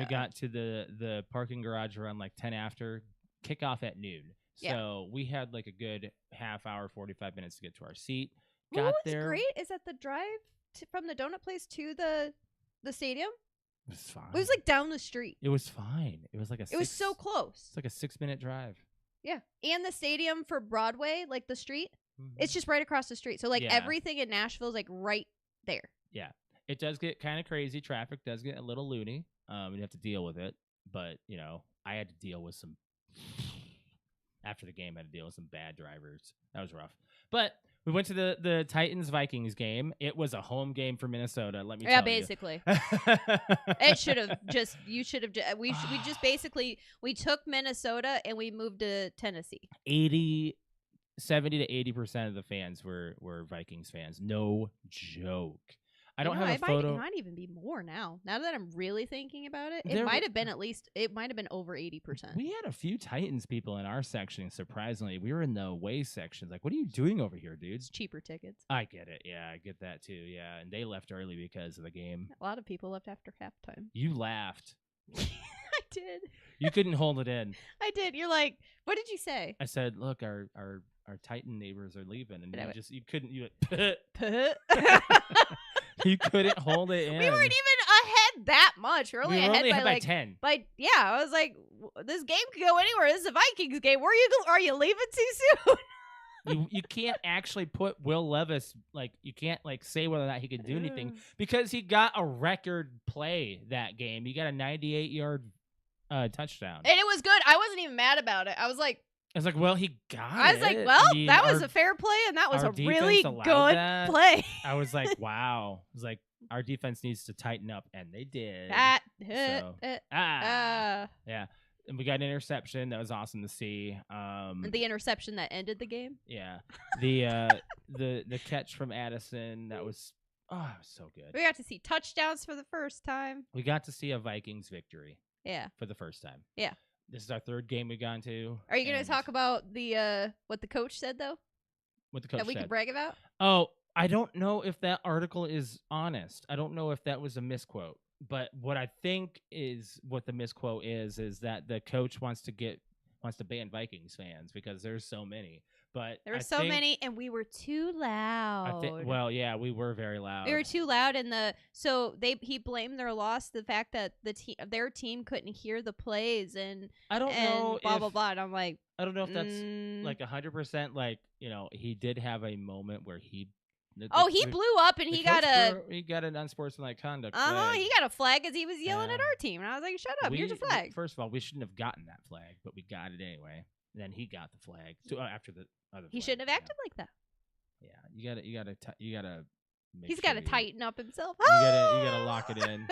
got to the parking garage around like 10 after, kickoff at noon. So we had like a good half hour, 45 minutes to get to our seat.
What was great is that the drive from the donut place to the stadium,
it was fine.
It was like down the street.
It was fine. It was like
it was so close.
It's like a 6-minute drive.
Yeah, and the stadium for Broadway, like the street, it's just right across the street. So like everything in Nashville is like right there.
Yeah, it does get kind of crazy. Traffic does get a little loony. You have to deal with it, but I had to deal with some. After the game, I had to deal with some bad drivers. That was rough, but. We went to the Titans-Vikings game. It was a home game for Minnesota, let me tell you.
Yeah, basically. It should have just, we just basically, we took Minnesota and we moved to Tennessee.
70 to 80% of the fans were Vikings fans. No joke. I don't have a photo.
It might even be more now. Now that I'm really thinking about it, it might have been over 80%.
We had a few Titans people in our section, surprisingly. We were in the away sections. Like, what are you doing over here, dudes?
Cheaper tickets.
I get it. Yeah, I get that too. Yeah, and they left early because of the game.
A lot of people left after halftime.
You laughed.
I did.
You couldn't hold it in.
I did. You're like, what did you say?
I said, look, our Titan neighbors are leaving. And you couldn't. You couldn't hold it in.
We weren't even ahead that much. We were only ahead
by 10.
I was like, this game could go anywhere. This is a Vikings game. Are you leaving too soon?
You can't actually put Will Levis, you can't say whether or not he could do anything because he got a record play that game. He got a 98-yard touchdown.
And it was good. I wasn't even mad about it. I was like,
well, he got it.
I was like, well, that was a fair play, and that was a really good play.
I was like, wow. I was like, our defense needs to tighten up, and they did. Yeah. And we got an interception. That was awesome to see.
The interception that ended the game?
Yeah. The catch from Addison, that was so good.
We got to see touchdowns for the first time.
We got to see a Vikings victory.
Yeah.
For the first time.
Yeah.
This is our third game we've gone to.
Are you going to talk about the what the coach said, though?
what the coach
that we
said.
could brag about?
Oh, I don't know if that article is honest. I don't know if that was a misquote. But what I think is what the misquote is that the coach wants to ban Vikings fans because there's so many. But
There were so many, and we were too loud.
Well, yeah, we were very loud.
We were too loud, and he blamed their loss the fact that their team couldn't hear the plays, and
I don't know
blah blah blah. And I'm like,
I don't know if that's like 100%. Like, you know, he did have a moment where he
blew up, and he got
an unsportsmanlike conduct.
He got a flag as he was yelling at our team, and I was like, "Shut up! Here's your flag."
First of all, we shouldn't have gotten that flag, but we got it anyway. And then he got the flag after the other.
He shouldn't have acted like that.
Yeah, you gotta.
He's got to tighten up himself.
You gotta lock it in.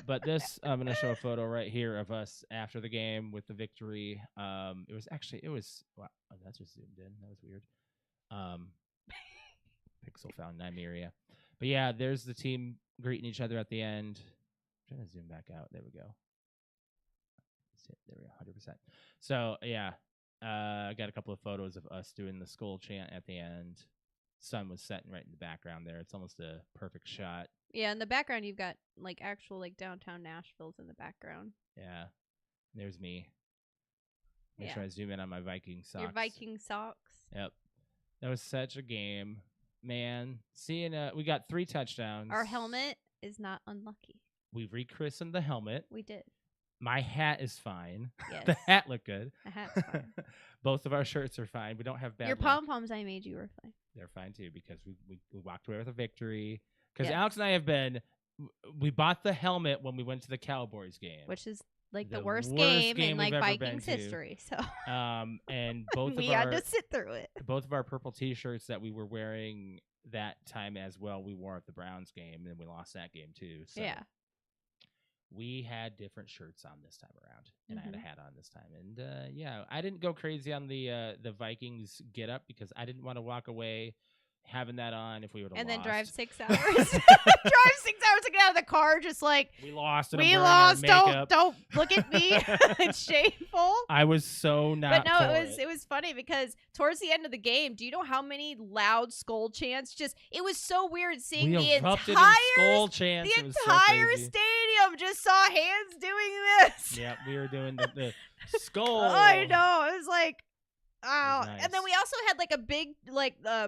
But this, I'm gonna show a photo right here of us after the game with the victory. It was. Wow, that's just zoomed in. That was weird. Pixel found Nymeria. But yeah, there's the team greeting each other at the end. I'm trying to zoom back out. There we go. There we go, 100%. So yeah, I got a couple of photos of us doing the Skol chant at the end. Sun was setting right in the background there. It's almost a perfect shot.
Yeah, in the background you've got like actual like downtown Nashville's in the background.
Yeah, there's me. Make sure I zoom in on my Viking socks.
Your Viking socks.
Yep, that was such a game. Man, seeing we got 3 touchdowns.
Our helmet is not unlucky.
We rechristened the helmet.
We did.
My hat is fine.
Yes.
The hat looked good.
The hat's fine.
Both of our shirts are fine. We don't have bad
Your
luck.
pom-poms I made you were fine.
They're fine too because we walked away with a victory. Because Alex and I we bought the helmet when we went to the Cowboys game.
Which is like the worst game in like Vikings history. So
and both
we
of
had to sit through it.
Both of our purple T-shirts that we were wearing that time as well, we wore at the Browns game, and we lost that game too. So
yeah,
we had different shirts on this time around, and I had a hat on this time. And yeah, I didn't go crazy on the Vikings get up because I didn't want to walk away having that on if we would have
and
lost.
then drive 6 hours. Drive 6 hours to get out of the car, just like
we lost. And
we lost. Don't look at me. It's shameful.
I was so not.
But no, it was funny because towards the end of the game, do you know how many loud Skol chants? It was so weird seeing the entire
Skol chants.
The entire stadium just saw hands doing this.
Yeah, we were doing the Skol.
I know. It was like. Oh,
nice.
And then we also had like a big,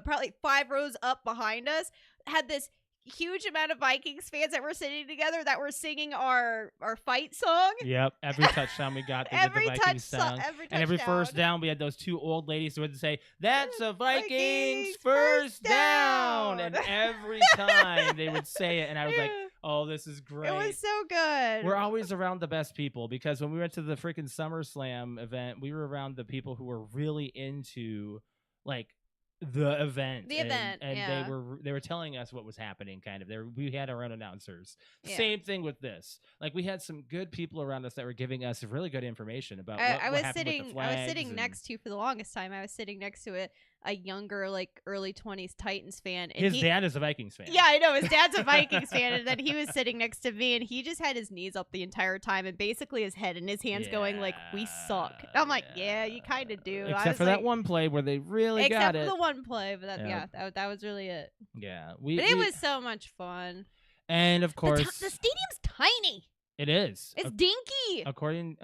probably 5 rows up behind us, had this huge amount of Vikings fans that were sitting together that were singing our fight song.
Yep, every touchdown we got, they did the Vikings song. And every first down, we had those 2 old ladies who would say, "That's a Vikings first down!" And every time they would say it, and I was like, "Oh, this is great."
It was so good.
We're always around the best people because when we went to the freaking SummerSlam event, we were around the people who were really into like the event. And
yeah.
they were telling us what was happening kind of. We had our own announcers.
Yeah.
Same thing with this. Like we had some good people around us that were giving us really good information about what happened with the flags.
I was sitting next to, for the longest time, I was sitting next to a younger, like early 20s Titans fan. And
his dad is a Vikings fan.
Yeah, I know. His dad's a Vikings fan. And then he was sitting next to me and he just had his knees up the entire time and basically his head and his hands going like, "We suck." And I'm like, yeah, you kind of do.
Except for that one play where they really got it.
Except for the one play. But that was really it.
Yeah.
But it was so much fun.
And of course.
The stadium's tiny.
It is.
It's dinky.
According,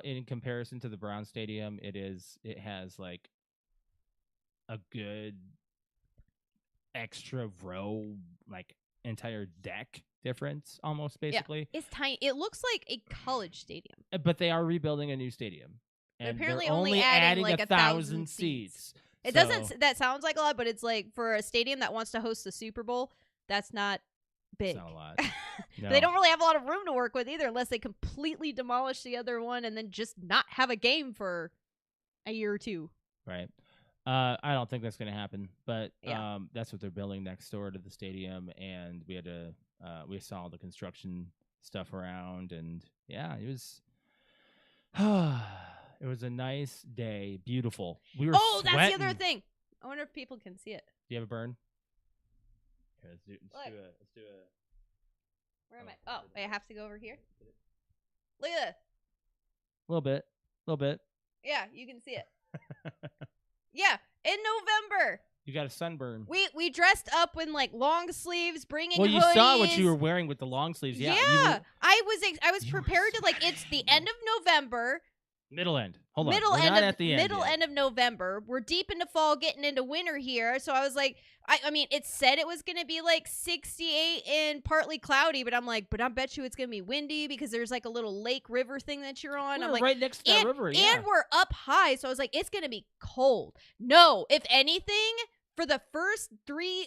in comparison to the Brown Stadium, it has like a good extra row, like entire deck difference almost basically.
Yeah, it's tiny. It looks like a college stadium.
But they are rebuilding a new stadium. And
apparently
they're only adding like 1,000 seats.
It doesn't, that sounds like a lot, but it's like for a stadium that wants to host the Super Bowl, that's not big.
It's not a lot. No.
They don't really have a lot of room to work with either unless they completely demolish the other one and then just not have a game for a year or 2.
Right. I don't think that's going to happen, but
Yeah.
That's what they're building next door to the stadium, and we saw all the construction stuff around, and yeah, it was it was a nice day, beautiful. We were
that's the other thing. I wonder if people can see it.
Do you have a burn? Here, let's do a.
Where am I? Oh, I have to go over here. Look at this.
A little bit.
Yeah, you can see it. Yeah, in November.
You got a sunburn.
We dressed up in like long sleeves, bringing
Well, you
hoodies.
saw what you were wearing with the long sleeves. Yeah.
I was
you were
prepared to like. It's the end of November.
Middle end. Hold on.
Middle
We're
end
not
of
at the end
middle
yet.
end of November. We're deep into fall, getting into winter here. So I was like, I mean, it said it was gonna be like 68 and partly cloudy, but I'm like, but I bet you it's gonna be windy because there's like a little lake river thing that you're on. I'm
We're
like,
right next to that river. Yeah.
and we're up high, so I was like, it's gonna be cold. No, if anything, for the first three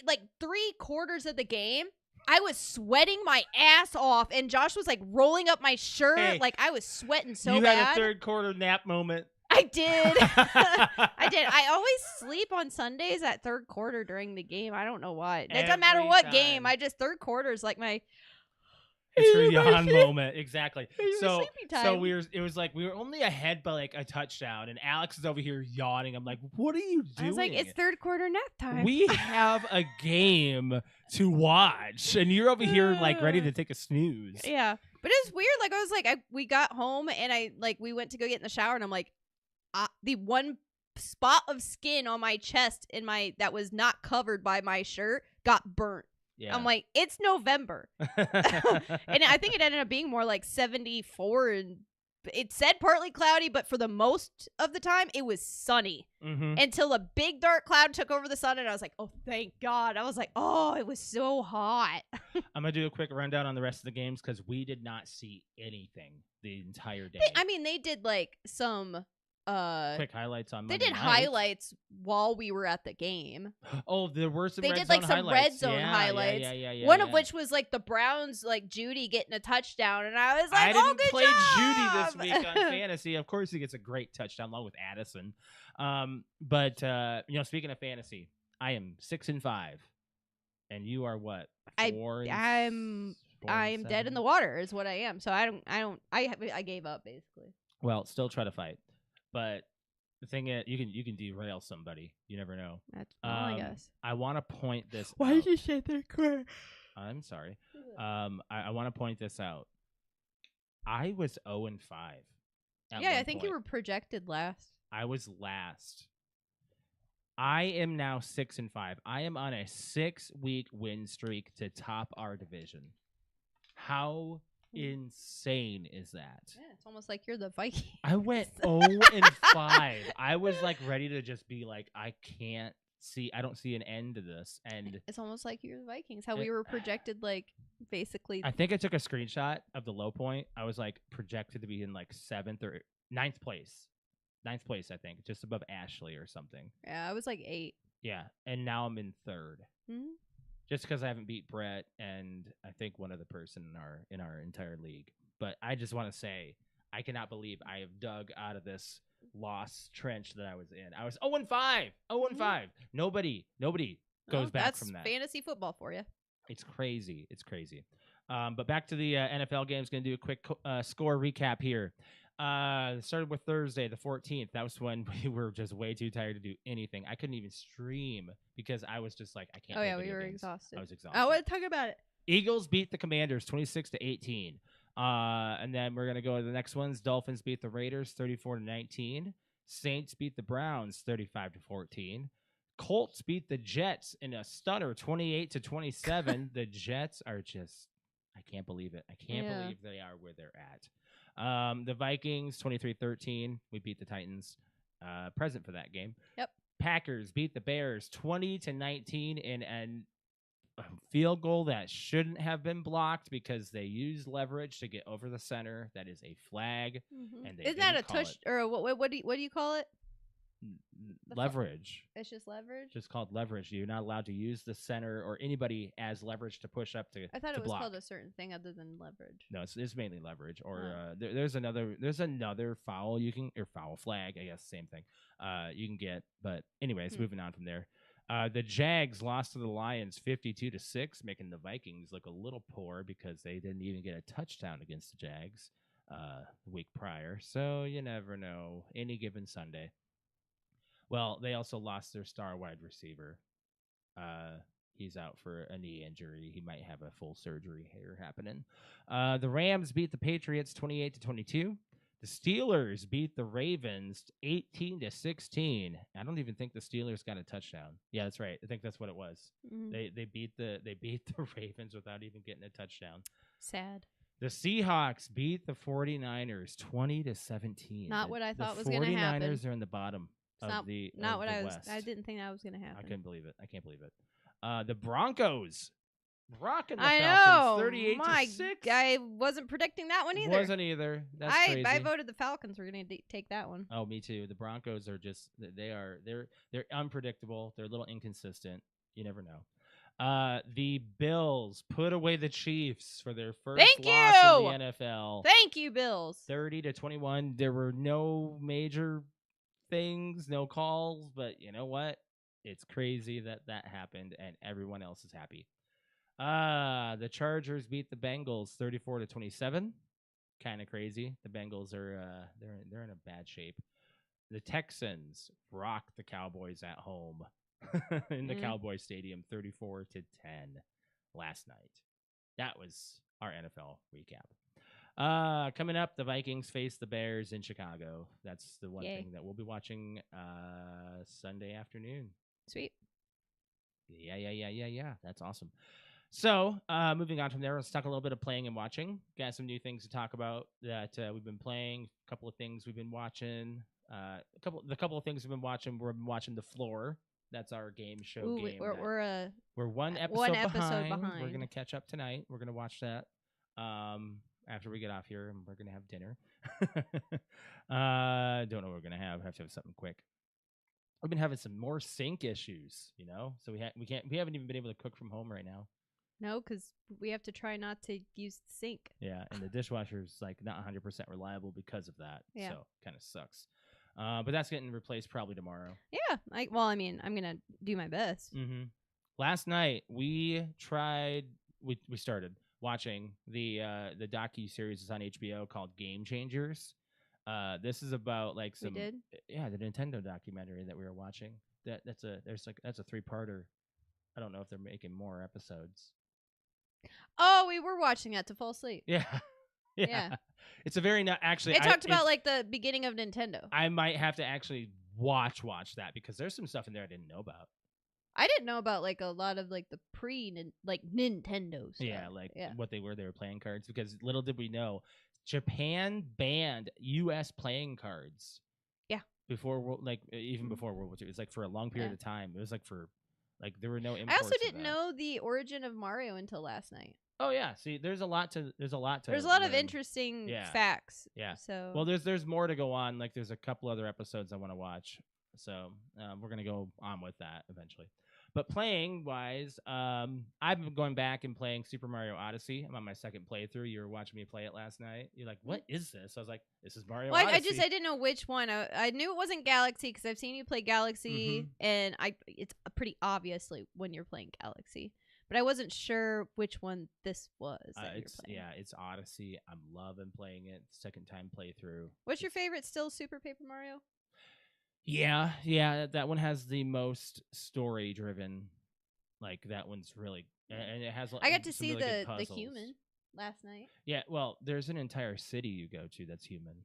quarters of the game, I was sweating my ass off, and Josh was like rolling up my shirt.
Hey,
like I was sweating so
you
bad.
had a third quarter nap moment.
I did. I did. I always sleep on Sundays at third quarter during the game. I don't know why. It doesn't matter
Every
what
time.
game. I just third quarter is like my.
It's your yawn moment, exactly.
Your sleepy time.
So it was like we were only ahead by like a touchdown, and Alex is over here yawning. I'm like, what are you doing?
I was like, it's third quarter nap time.
We have a game to watch, and you're over here like ready to take a snooze.
Yeah, but it was weird. Like I was like, we got home and we went to go get in the shower, and I'm like, the one spot of skin on my chest that was not covered by my shirt got burnt.
Yeah.
I'm like, it's November. And I think it ended up being more like 74, and it said partly cloudy, but for the most of the time it was sunny until a big dark cloud took over the sun, and I was like, oh, thank God. I was like, oh, it was so hot.
I'm gonna do a quick rundown on the rest of the games because we did not see anything the entire day.
They did like some
quick highlights on
they
Monday
did
night.
highlights while we were at the game.
Oh, there were some
they
red
did
zone
like some
highlights.
red zone highlights.
Yeah,
One of which was like the Browns, like Judy getting a touchdown, and I was like,
I didn't
good
play
job!
Judy this week on fantasy. Of course, he gets a great touchdown along with Addison. But speaking of fantasy, I am 6-5, and you are what?
I'm dead in the water is what I am. So I gave up basically.
Well, still try to fight, but the thing is, you can derail somebody. You never know.
That's I guess.
I want to point this.
Why did you say third quarter?
I'm sorry. I want to point this out. I was 0-5.
Yeah, I think you were projected last.
I was last. I am now 6-5. I am on a 6-week win streak to top our division. How insane is that?
Yeah, it's almost like you're the Vikings.
I went 0-5. I was like ready to just be like, I don't see an end to this. And
it's almost like you're the Vikings. How we were projected, like basically.
I think I took a screenshot of the low point. I was like projected to be in like 7th or 9th place. 9th place, I think, just above Ashley or something.
Yeah, I was like 8.
Yeah, and now I'm in 3rd.
Mm-hmm.
Just because I haven't beat Brett and I think one other person in our entire league. But I just want to say, I cannot believe I have dug out of this lost trench that I was in. I was 0-5. 0-5. Mm-hmm. Nobody goes back from that.
That's fantasy football for you.
It's crazy. It's crazy. But back to the NFL games. Going to do a quick score recap here. Started with Thursday, the 14th. That was when we were just way too tired to do anything. I couldn't even stream because I was just like, I can't.
Oh yeah, we were exhausted.
I was exhausted.
I want to talk about it.
Eagles beat the Commanders 26-18. And then we're gonna go to the next ones. Dolphins beat the Raiders 34-19. Saints beat the Browns 35-14. Colts beat the Jets in a stunner 28-27. The Jets are just, I can't believe it. I can't believe they are where they're at. The Vikings 23-13. We beat the Titans. Present for that game.
Yep.
Packers beat the Bears 20-19 in a field goal that shouldn't have been blocked because they used leverage to get over the center. That is a flag. Mm-hmm. And
isn't that a touch or what do you call it?
Leverage.
It's just leverage.
Just called leverage. You're not allowed to use the center or anybody as leverage to push up to.
I thought it was
block.
Called a certain thing other than leverage.
No, it's mainly leverage. Or there's another foul foul flag. I guess same thing. You can get. But anyways, moving on from there. The Jags lost to the Lions 52-6, making the Vikings look a little poor because they didn't even get a touchdown against the Jags the week prior. So you never know. Any given Sunday. Well, they also lost their star wide receiver. He's out for a knee injury. He might have a full surgery here happening. The Rams beat the Patriots 28-22. The Steelers beat the Ravens 18-16. I don't even think the Steelers got a touchdown. Yeah, that's right. I think that's what it was. They beat the Ravens without even getting a touchdown.
Sad.
The Seahawks beat the 49ers 20-17.
Not what I thought was going to happen.
The 49ers are in the bottom of the West.
I didn't think that was going to happen.
I couldn't believe it. I can't believe it. The Broncos rocking the
I
Falcons
know.
38-6.
I wasn't predicting that one either.
Wasn't either. That's crazy.
I voted the Falcons were going to take that one.
Oh, me too. The Broncos are just they're unpredictable. They're a little inconsistent. You never know. The Bills put away the Chiefs for their first loss in the NFL.
Thank you, Bills.
30-21. There were no major things, no calls, but you know what? It's crazy that happened, and everyone else is happy. The Chargers beat the Bengals 34-27. Kind of crazy. The Bengals are they're in a bad shape. The Texans rocked the Cowboys at home in the Cowboy Stadium 34-10 last night. That was our NFL recap. Coming up, the Vikings face the Bears in Chicago. That's the one thing that we'll be watching Sunday afternoon.
Sweet.
Yeah. That's awesome. So, moving on from there, let's talk a little bit of playing and watching. Got some new things to talk about that we've been playing. A couple of things we've been watching. The couple of things we've been watching. We've been watching The Floor. That's our game show. We're one episode behind. We're gonna catch up tonight. We're gonna watch that after we get off here, and we're gonna have dinner. Don't know what we're gonna have. Have to have something quick. We've been having some more sink issues, so we haven't even been able to cook from home right now.
No, because we have to try not to use the sink.
Yeah, and the dishwasher's like not 100% reliable because of that.
Yeah.
So kind of sucks. But that's getting replaced probably tomorrow.
Yeah. I'm gonna do my best.
Mm-hmm. Last night we started watching the docu-series is on HBO called Game Changers. This is about like some the Nintendo documentary that we were watching. That's a 3-parter. I don't know if they're making more episodes.
Oh, we were watching that to fall asleep.
Yeah. It's a very actually.
It talked about like the beginning of Nintendo.
I might have to actually watch that because there's some stuff in there I didn't know about.
I didn't know about like a lot of like the Nintendo stuff.
Yeah, what they were playing cards because little did we know, Japan banned U.S. playing cards. Yeah. Before even before World War II, it was like for a long period of time. It was like for there were no imports.
I also didn't know the origin of Mario until last night.
Oh yeah, see, there's a lot of
interesting facts.
Yeah.
So
well, there's more to go on. Like there's a couple other episodes I want to watch. So we're gonna go on with that eventually. But playing wise, I've been going back and playing Super Mario Odyssey. I'm on my second playthrough. You were watching me play it last night. You're like, "What is this?" I was like, "This is Mario Odyssey."
I didn't know which one. I knew it wasn't Galaxy because I've seen you play Galaxy, and it's pretty obviously when you're playing Galaxy. But I wasn't sure which one this was.
It's Odyssey. I'm loving playing it. Second time playthrough.
What's your favorite still? Super Paper Mario?
Yeah, that one has the most story driven. Like that one's really, and it has.
I got to see the human last night.
Yeah, well, there's an entire city you go to that's human.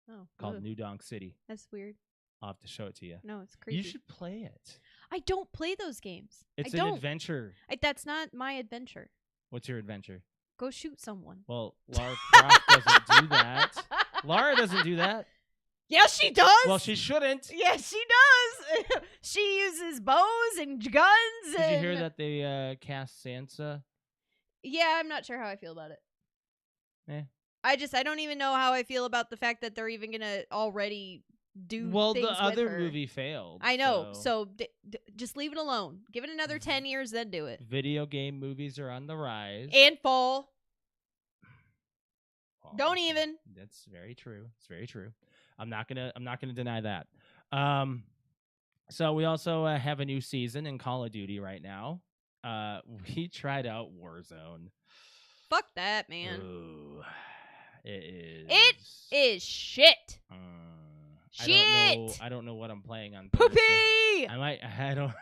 Oh,
called New Donk City.
That's weird.
I'll have to show it to you.
No, it's creepy.
You should play it.
I don't play those games.
It's an adventure.
That's not my adventure.
What's your adventure?
Go shoot someone.
Well, Lara Croft doesn't do that. Lara doesn't do that.
Yes, she does.
Well, she shouldn't.
Yes, she does. She uses bows and guns.
Did you hear that they cast Sansa?
Yeah, I'm not sure how I feel about it. I don't even know how I feel about the fact that they're even gonna already do. Well, things
the other
her.
movie failed.
I know. So just leave it alone. Give it another 10 years, then do it.
Video game movies are on the rise
and fall. Don't even.
That's very true. It's very true. I'm not gonna deny that. So we also have a new season in Call of Duty right now. We tried out Warzone.
Fuck that, man.
Ooh, it
is shit. Shit.
I don't know what I'm playing on.
Poopy.
I don't.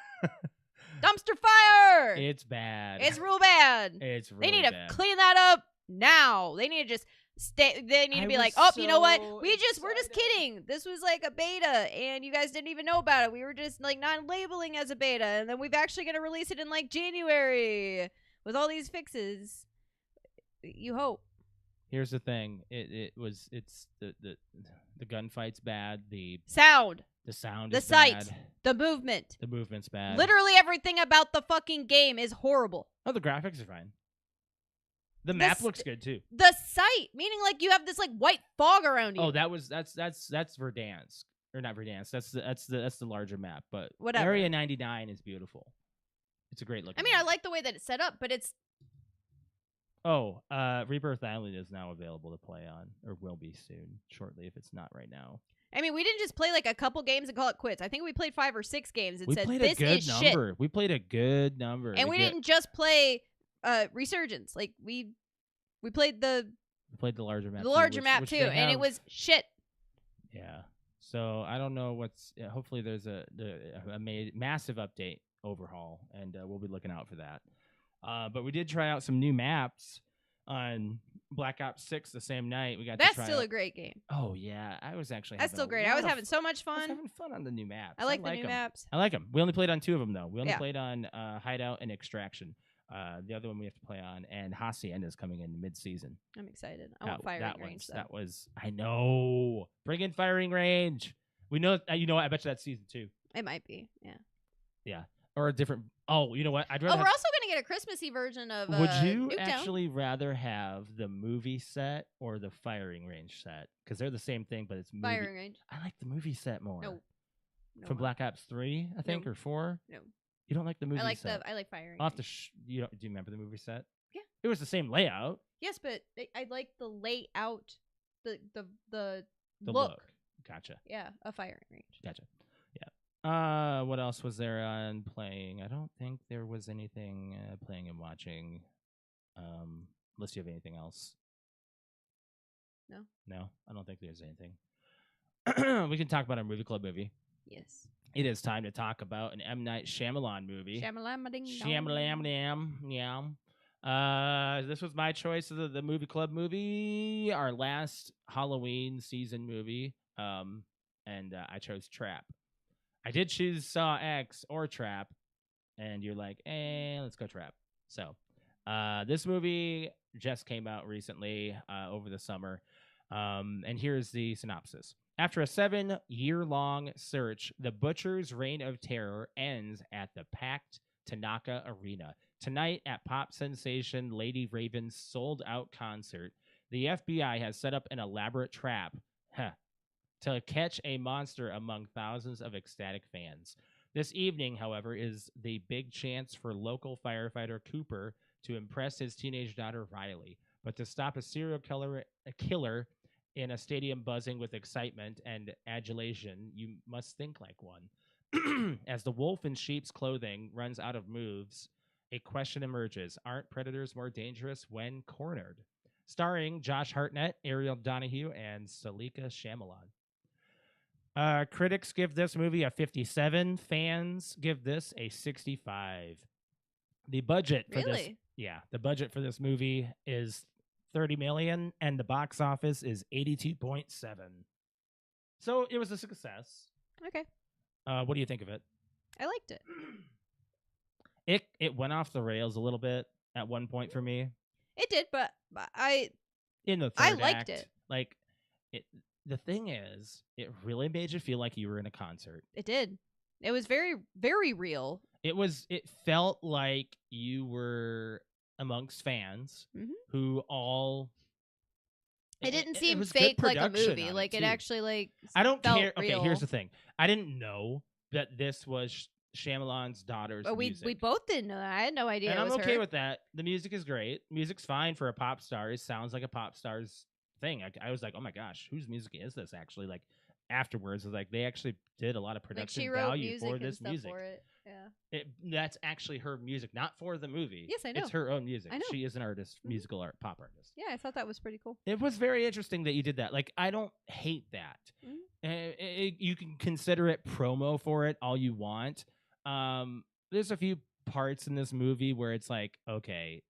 Dumpster fire.
It's bad.
It's real bad.
It's really
They need to clean that up now. They need to just They need to be like, oh, you know what? We're just kidding. This was like a beta, and you guys didn't even know about it. We were just like not labeling as a beta, and then we've actually gonna release it in like January with all these fixes. You hope.
Here's the thing. It's the gunfight's bad. The
sound
is
sight,
bad.
the movement.
The movement's bad.
Literally everything about the fucking game is horrible.
Oh, the graphics are fine. The map looks good too.
The sight, meaning like you have this like white fog around you.
Oh, that's Verdansk, or not Verdansk. That's the larger map, but
whatever.
Area 99 is beautiful. It's a great looking.
I mean,
map.
I like the way that it's set up, but it's.
Oh, Rebirth Island is now available to play on, or will be soon, shortly, if it's not right now.
I mean, we didn't just play like a couple games and call it quits. I think we played 5 or 6 games and
we
said
played
this
a good
is
number.
shit.
We played a good number,
and we didn't just play Resurgence. Like we played the
larger map.
Too, and it was shit.
Yeah. So I don't know what's. Hopefully, there's a massive update overhaul, and we'll be looking out for that. But we did try out some new maps on Black Ops 6 the same night. We got
That's
to try
still
out.
a great game.
Oh yeah, I was actually.
That's still great. I was having so much
I was
fun.
having fun on the new maps.
I like the new maps.
I like them. We only played on 2 of them though. We only played on Hideout and Extraction. The other one we have to play on, and Hacienda is coming in mid-season.
I'm excited. I want firing range.
That was. I know. Bring in firing range. We know. You know what? I bet you that's season 2.
It might be. Yeah.
Yeah. Or a different. Oh, you know what? I'd rather.
Oh, we're also gonna get a Christmassy version of.
Would you
Nuketown.
actually rather have the movie set or the firing range set? Because they're the same thing, but it's movie.
Firing range.
I like the movie set more.
No.
From Black Ops 3, I think, or 4.
No.
You don't like the movie set?
I like firing.
I'll have to. Do you remember the movie set?
Yeah.
It was the same layout.
Yes, but I like the layout, the
look. Gotcha.
Yeah, a firing range.
Gotcha. Yeah. What else was there on playing? I don't think there was anything playing and watching. Unless you have anything else. No, I don't think there's anything. We can talk about our movie club movie.
Yes.
It is time to talk about an M. Night Shyamalan movie. Shyamalan. This was my choice of the movie club movie, our last Halloween season movie. And I chose Trap. I did choose Saw X or Trap, and you're like, let's go Trap. So, this movie just came out recently over the summer, and here's the synopsis. After a 7-year-long search, the Butcher's reign of terror ends at the packed Tanaka Arena. Tonight at pop sensation Lady Raven's sold-out concert, the FBI has set up an elaborate trap to catch a monster among thousands of ecstatic fans. This evening, however, is the big chance for local firefighter Cooper to impress his teenage daughter Riley. But to stop a serial killer in a stadium buzzing with excitement and adulation, you must think like one. As the wolf in sheep's clothing runs out of moves, a question emerges. Aren't predators more dangerous when cornered? Starring Josh Hartnett, Ariel Donahue, and Salika Shyamalan. Critics give this movie a 57. Fans give this a 65. The budget for this, the budget for this movie is $30 million, and the box office is 82.7. So it was a success.
Okay.
What do you think of it?
I liked it.
It went off the rails a little bit at one point for me.
It did, but
in the third
I liked
act,
it.
Like it. The thing is, it really made you feel like you were in a concert.
It did. It was very, very real.
It felt like you were amongst fans who all.
It didn't seem fake like a movie. Like it actually like.
I don't
felt
care.
real.
Okay, here's the thing. I didn't know that this was Shyamalan's daughter's music.
We both didn't know that. I had no idea.
And
it was
I'm okay
her.
with that. The music is great. Music's fine for a pop star. It sounds like a pop star's thing. I was like, oh my gosh, whose music is this actually? Like afterwards, was like they actually did a lot of production
she wrote
value
music
for
and
this
stuff
music.
For it. Yeah,
that's actually her music, not for the movie.
Yes, I know.
It's her own music.
I know.
She is an artist, musical art, pop artist.
Yeah, I thought that was pretty cool.
It was very interesting that you did that. Like, I don't hate that. You can consider it promo for it all you want. There's a few parts in this movie where it's like, okay,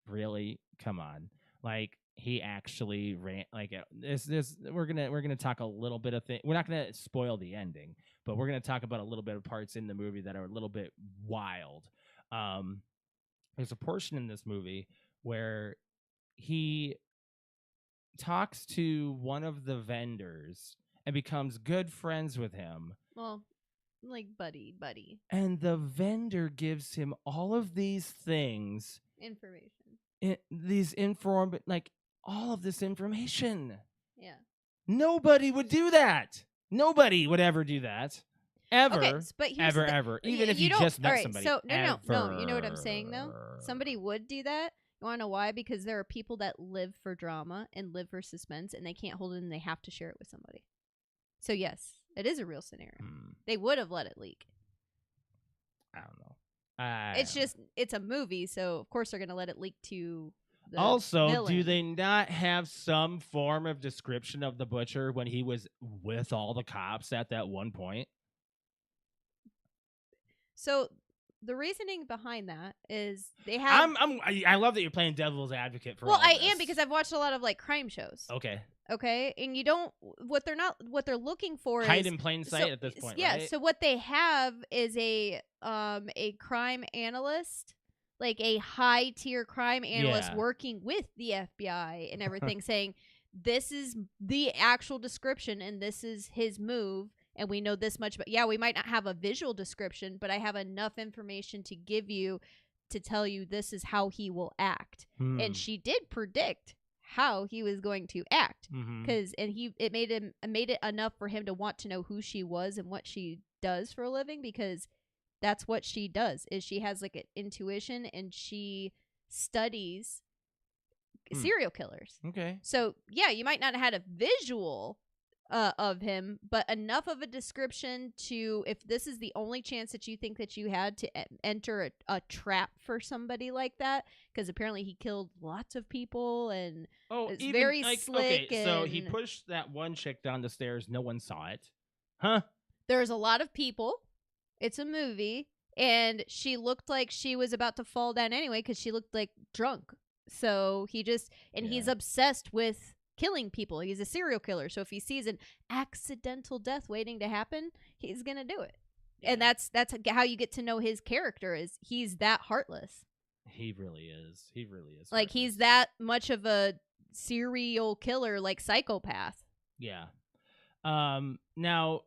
really, come on. Like
he actually ran like this. We're gonna talk a little bit of things. We're not gonna spoil the ending, but we're gonna talk about a little bit of parts in the movie that are a little bit wild. There's a portion in this movie where he talks to one of the vendors and becomes good friends with him.
Well, like buddy.
And the vendor gives him all of these things,
Information.
all of this information.
Yeah.
Nobody would do that. Nobody would ever do that. Ever.
Okay, but here's
ever. Even if you
don't,
just met
all right,
somebody.
So no.
Ever.
You know what I'm saying though? Somebody would do that. You want to know why? Because there are people that live for drama and live for suspense, and they can't hold it, and they have to share it with somebody. So yes, it is a real scenario. They would have let it leak.
I don't know.
It's a movie, so of course they're going to let it leak to the
Also,
villain.
do they not have some form of description of the butcher when he was with all the cops at that one point?
So the reasoning behind that is they have.
I love that you're playing devil's advocate for.
Well,
all
I
this.
am because I've watched a lot of like crime shows.
Okay.
Okay, and you don't what they're looking for
Hide
is
in plain sight at this point.
Yeah.
Right?
So what they have is a crime analyst, like a high tier crime analyst working with the FBI and everything, saying this is the actual description and this is his move. And we know this much, but we might not have a visual description, but I have enough information to give you to tell you this is how he will act. And she did predict how he was going to act because it made it enough for him to want to know who she was and what she does for a living, because that's what she does. Is she has like an intuition and she studies serial killers.
Okay.
So you might not have had a visual of him, but enough of a description to, if this is the only chance that you think that you had to enter a trap for somebody like that, because apparently he killed lots of people and it's very slick.
Okay, so he pushed that one chick down the stairs. No one saw it. Huh?
There's a lot of people. It's a movie. And she looked like she was about to fall down anyway because she looked like drunk. So he's obsessed with killing people. He's a serial killer. So if he sees an accidental death waiting to happen, he's going to do it. And that's how you get to know his character, is he's that heartless.
He really is.
Like, he's that much of a serial killer, like psychopath.
Yeah. Now,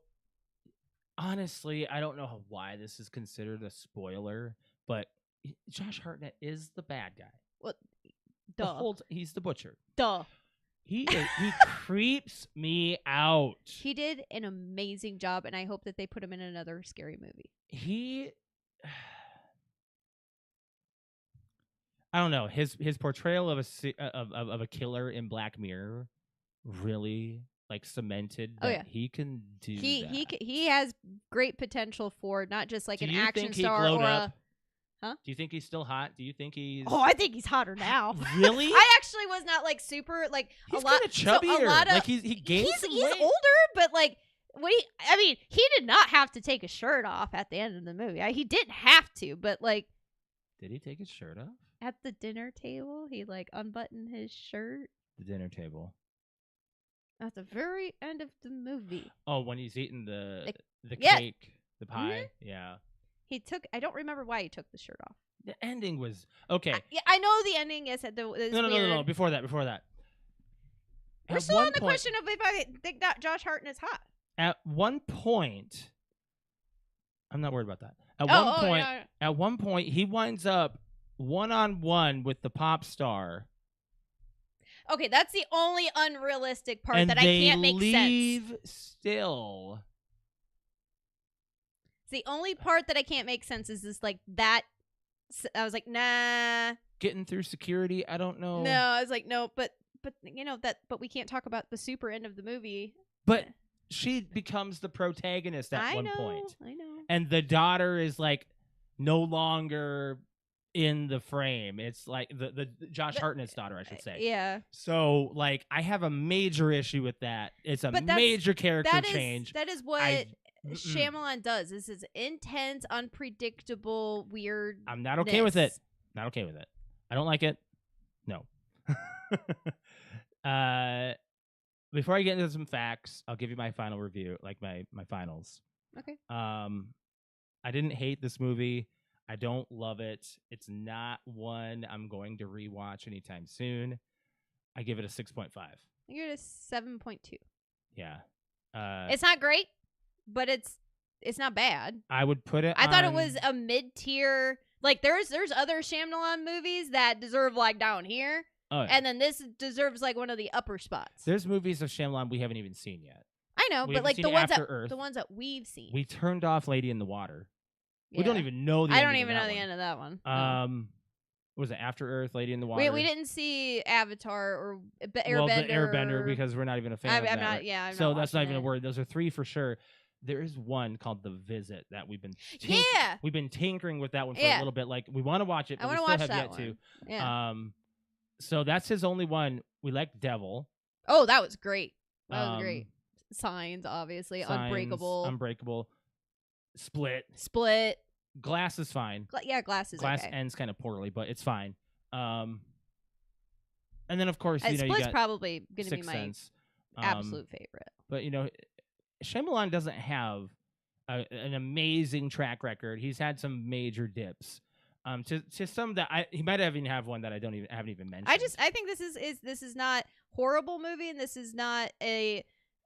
honestly, I don't know why this is considered a spoiler, but Josh Hartnett is the bad guy.
Well, duh.
He's the butcher.
Duh.
He creeps me out.
He did an amazing job, and I hope that they put him in another scary movie.
I don't know, his portrayal of a killer in Black Mirror really like cemented that he can do that.
He has great potential for not just like an action star
or
a.
Huh? Do you think he's still hot? Do you think he's?
Oh, I think he's hotter now.
Really?
I actually was not like super like
he's
a lot
chubbier.
So a lot of,
like he gained some weight.
He's older, but like he did not have to take his shirt off at the end of the movie. He didn't have to, but like.
Did he take his shirt off?
At the dinner table, he like unbuttoned his shirt.
The dinner table.
At the very end of the movie.
Oh, when he's eating the
yeah.
cake, the pie. Yeah.
I don't remember why he took the shirt off.
The ending was okay.
I know the ending is at the.
No. Before that.
We're still on the question of if I think that Josh Hartnett is hot.
At one point, I'm not worried about that. At one point, he winds up one-on-one with the pop star.
Okay, that's the only unrealistic part
and
that I can't make sense.
And they leave still.
The only part that I can't make sense is this, like, that. I was like, nah.
Getting through security, I don't know.
No, I was like, no, but you know that. But we can't talk about the super end of the movie.
But she becomes the protagonist at one point.
I know.
And the daughter is like no longer in the frame. It's like the Josh Hartnett's daughter, I should say.
Yeah.
So like, I have a major issue with that. It's a major character change.
That is what. Shyamalan does. This is intense, unpredictable, weird.
I'm not okay with it. I don't like it. No. Before I get into some facts, I'll give you my final review, like my finals.
Okay.
I didn't hate this movie. I don't love it. It's not one I'm going to rewatch anytime soon. I give it a 6.5.
I give it a 7.2.
Yeah.
It's not great, but it's not bad.
I would put it
I thought it
on-
was a mid-tier. Like there's other Shyamalan movies that deserve like down here,
Oh, yeah.
and then this deserves like one of the upper spots.
There's movies of Shyamalan we haven't even seen yet.
I know,
We
but
haven't
like
seen
the
Earth.
ones that we've seen.
We turned off Lady in the Water. We
Yeah.
don't even know the
I
ending
don't
of
even
that
know the
one.
end of that one. No.
What was it After Earth, Lady in the Water?
We didn't see Avatar or Airbender.
Well, the Airbender because we're not even a fan of that.
I'm not.
right?
Yeah, I'm
so
not
that's not
watching
even a
it.
word. Those are 3 for sure. There is one called The Visit that we've been
Yeah.
we've been tinkering with that one for
Yeah.
a little bit. Like we want to watch it,
I
but we
want to
still
watch
have
that
yet
one. Yeah.
to. So that's his only one. We like Devil.
Oh, that was great. That was
Um,
great. Signs, obviously.
Signs,
Unbreakable.
Unbreakable. Split.
Split.
Glass is fine.
Glass is
Glass
okay.
ends kind of poorly, but it's fine. And then of course you
Split's
got
probably going to be
Sixth
my
Sense.
absolute favorite.
But Shyamalan doesn't have an amazing track record. He's had some major dips. To some that he might even have one that I haven't even mentioned.
I think this is not horrible movie, and this is not a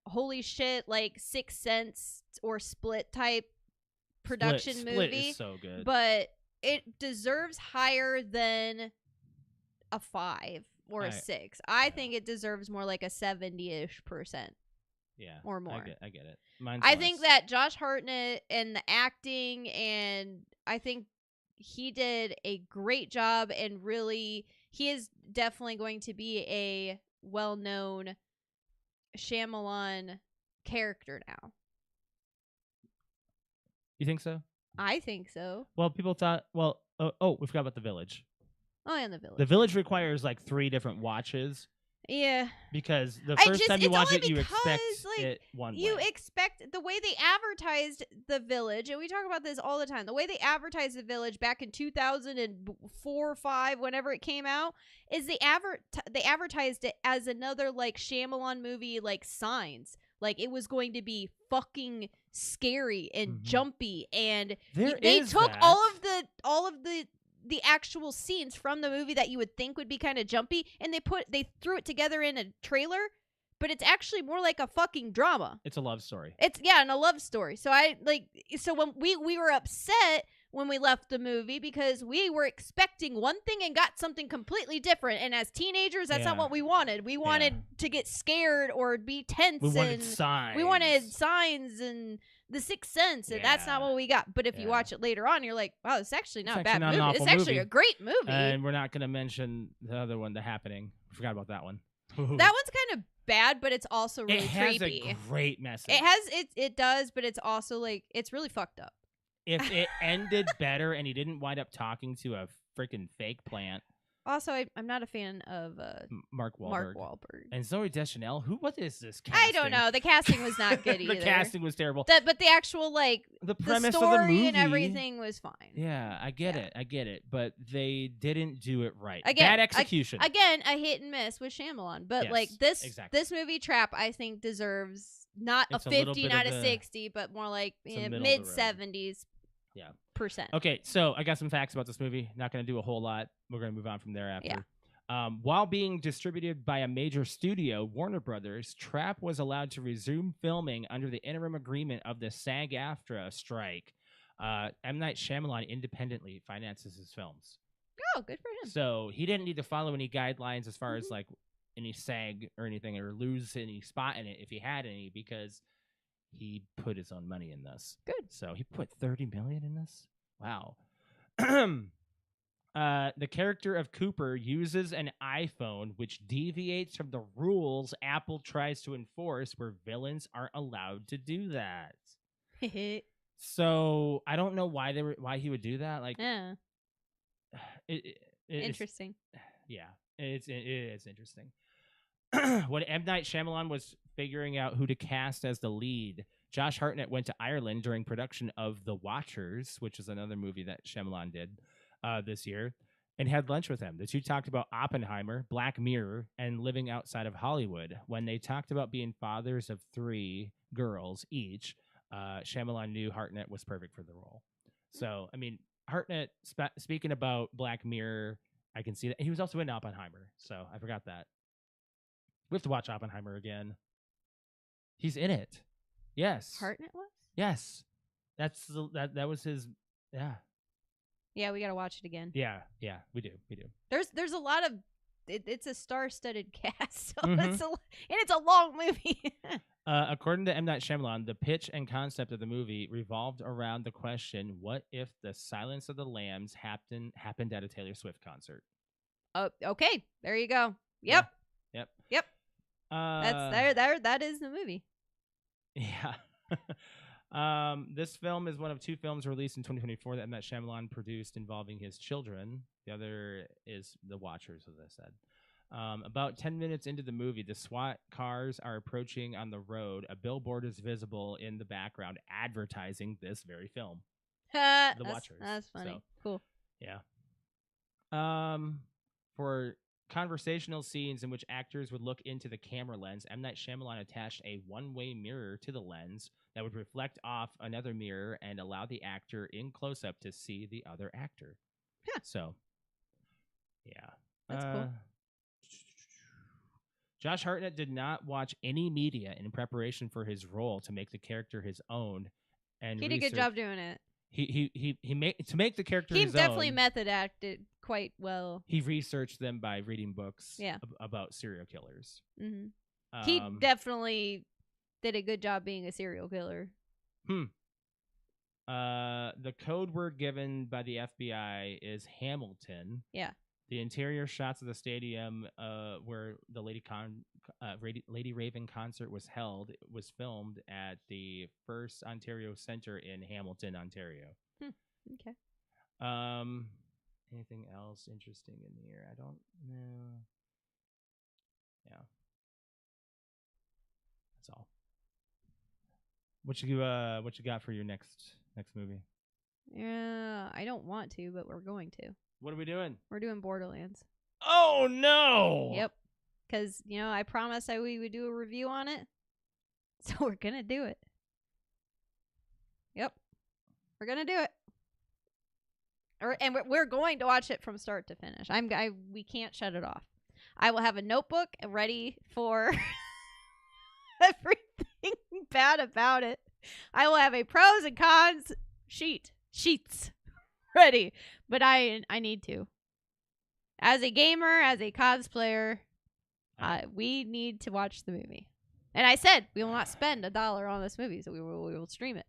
holy shit like Sixth Sense or Split type production
Split
movie.
is so good.
But it deserves higher than a 5 or a 6. I think it deserves more like a 70-ish%.
Yeah,
or more.
I get it. Mine's
I
less.
think that Josh Hartnett and the acting, and I think he did a great job, and really he is definitely going to be a well-known Shyamalan character now.
You think so?
I think so.
Well, people thought. Well, we forgot about The Village.
Oh, yeah, The Village.
The Village requires like 3 different watches
Yeah.
because the
I
first
just-
time you
it's
watch
only
it, you expect
because, like,
it one
You
way.
expect the way they advertised The Village, and we talk about this all the time. The way they advertised The Village back in 2004 or 5, whenever it came out, is they advertised it as another like Shyamalan movie, like Signs. Like it was going to be fucking scary and
Mhm.
jumpy, and
There
they
is
took
that.
all of the actual scenes from the movie that you would think would be kind of jumpy, and they threw it together in a trailer, but it's actually more like a fucking drama.
It's a love story.
It's and a love story. So when we were upset when we left the movie because we were expecting one thing and got something completely different, and as teenagers that's not
Yeah.
what we wanted. We wanted to get scared or be tense,
We wanted
and
signs.
we wanted Signs and The Sixth Sense, and that's not
Yeah.
what we got. But if you
Yeah.
watch it later on, you're like, wow, it's actually not a
It's
bad
actually not an
movie. It's
awful
actually
movie.
a great movie.
And we're not going to mention the other one, The Happening. I forgot about that one.
That one's kind of bad, but it's also really
it has
creepy.
a great message.
It does, but it's also like it's really fucked up.
If it ended better and he didn't wind up talking to a freaking fake plant,
Also, I'm not a fan of
Mark Wahlberg.
Mark Wahlberg.
And Zoe Deschanel, what is this casting?
I don't know. The casting was not good
The
either.
casting was terrible.
But the actual like
The
the
premise
story
of the movie
and everything was fine.
Yeah, I get it. But they didn't do it right.
Again,
Bad execution.
Again, a hit and miss with Shyamalan. But
Yes,
like
exactly.
this movie Trap, I think deserves not
It's
a
a little
50,
bit
not
of
a
a-
60, but more like
it's a middle of the
mid
road.
70s.
Yeah.
Percent.
Okay, so I got some facts about this movie. Not going to do a whole lot. We're going to move on from there after. While being distributed by a major studio, Warner Brothers, Trap was allowed to resume filming under the interim agreement of the SAG-AFTRA strike. M. Night Shyamalan independently finances his films.
Oh, good for him.
So he didn't need to follow any guidelines as far as
Mm-hmm.
like any SAG or anything or lose any spot in it if he had any because he put his own money in this.
Good.
So he put $30 million in this? Wow. The character of Cooper uses an iPhone which deviates from the rules Apple tries to enforce where villains aren't allowed to do that. So I don't know why he would do that. Like
Yeah.
it's-
Interesting.
yeah, it is interesting. When M. Night Shyamalan was figuring out who to cast as the lead, Josh Hartnett went to Ireland during production of The Watchers, which is another movie that Shyamalan did this year. and had lunch with him. The two talked about Oppenheimer, Black Mirror, and living outside of Hollywood. When they talked about being fathers of 3 girls each, Shyamalan knew Hartnett was perfect for the role. So, I mean, Hartnett, speaking about Black Mirror, I can see that. He was also in Oppenheimer, so I forgot that. We have to watch Oppenheimer again. He's in it. Yes.
Hartnett was?
Yes. That was his. Yeah.
Yeah, we gotta watch it again.
Yeah. We do.
There's a lot of it's a star-studded cast, so
Mhm.
and it's a long movie.
According to M. Night Shyamalan, the pitch and concept of the movie revolved around the question: what if the Silence of the Lambs happened at a Taylor Swift concert?
Oh, okay, there you go. Yep.
Yep.
That's there. That is the movie.
Yeah. This film is one of 2 films released in 2024 that M. Night Shyamalan produced involving his children. The other is The Watchers, as I said. About 10 minutes into the movie, the SWAT cars are approaching on the road. A billboard is visible in the background advertising this very film.
The
Watchers.
That's funny.
So,
Cool.
yeah. For conversational scenes in which actors would look into the camera lens, M. Night Shyamalan attached a one-way mirror to the lens that would reflect off another mirror and allow the actor in close-up to see the other actor.
Huh.
So, yeah.
That's cool.
Josh Hartnett did not watch any media in preparation for his role to make the character his own. And
He did a good job doing it.
He made to make the character
He
his
definitely
own.
method acted quite well.
He researched them by reading books
Yeah.
about serial killers.
Hmm. He definitely did a good job being a serial killer.
The code word given by the FBI is Hamilton.
Yeah.
The interior shots of the stadium where the Lady Raven concert was held was filmed at the First Ontario Centre in Hamilton, Ontario.
Okay.
Anything else interesting in here? I don't know. Yeah. That's all. What you got for your next movie?
Yeah, I don't want to, but we're going to.
What are we doing?
We're doing Borderlands.
Oh no!
Yep. Because, I promised we would do a review on it. So we're going to do it. Yep. We're going to do it. And we're going to watch it from start to finish. We can't shut it off. I will have a notebook ready for everything bad about it. I will have a pros and cons sheets ready. But I need to. As a gamer, as a cosplayer, we need to watch the movie. And I said we will not spend $1 on this movie, so we will stream it.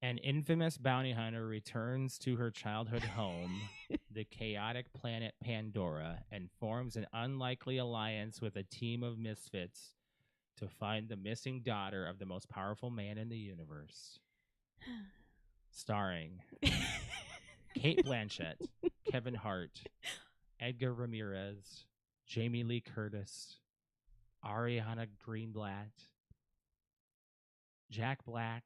An infamous bounty hunter returns to her childhood home, the chaotic planet Pandora, and forms an unlikely alliance with a team of misfits to find the missing daughter of the most powerful man in the universe. Starring Kate Blanchett, Kevin Hart, Edgar Ramirez, Jamie Lee Curtis, Ariana Greenblatt, Jack Black,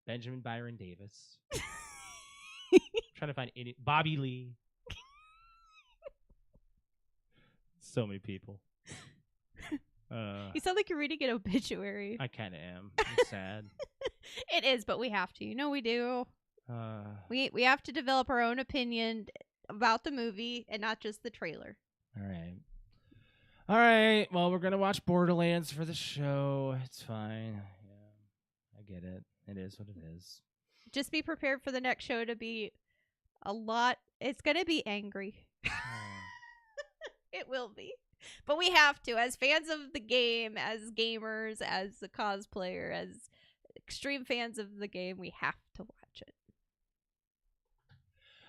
Benjamin Byron Davis. Trying to find Bobby Lee. So many people.
You sound like you're reading an obituary.
I kind of am. It's sad.
It is, but we have to. We do. We have to develop our own opinion about the movie and not just the trailer.
All right. Well, we're gonna watch Borderlands for the show. It's fine. Yeah, I get it. It is what it is.
Just be prepared for the next show to be a lot. It's gonna be angry. It will be. But we have to, as fans of the game, as gamers, as a cosplayer, as extreme fans of the game, we have to watch it.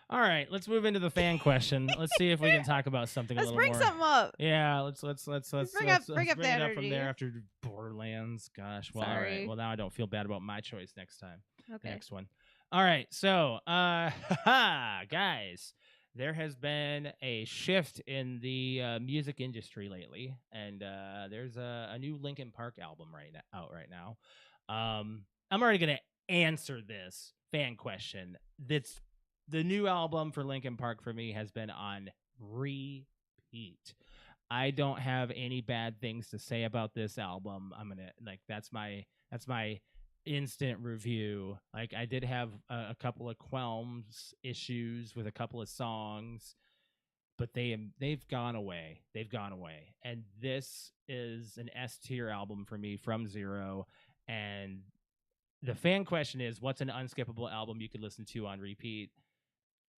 All right, let's move into the fan question. Let's see if we can talk about something a little more.
Let's bring something up.
Yeah, let's
bring up
bring
the
it up from
energy.
there after Borderlands. Gosh, well, all
Sorry.
right. Well, now I don't feel bad about my choice next time.
Okay.
Next one. All right, so guys, there has been a shift in the music industry lately, and there's a new Linkin Park album out right now. I'm already gonna answer this fan question. That's the new album for Linkin Park for me has been on repeat. I don't have any bad things to say about this album. I'm gonna like that's my instant review. Like I did have a couple of qualms issues with a couple of songs, but they've gone away. They've gone away, and this is an S tier album for me from Zero. And the fan question is, what's an unskippable album you could listen to on repeat?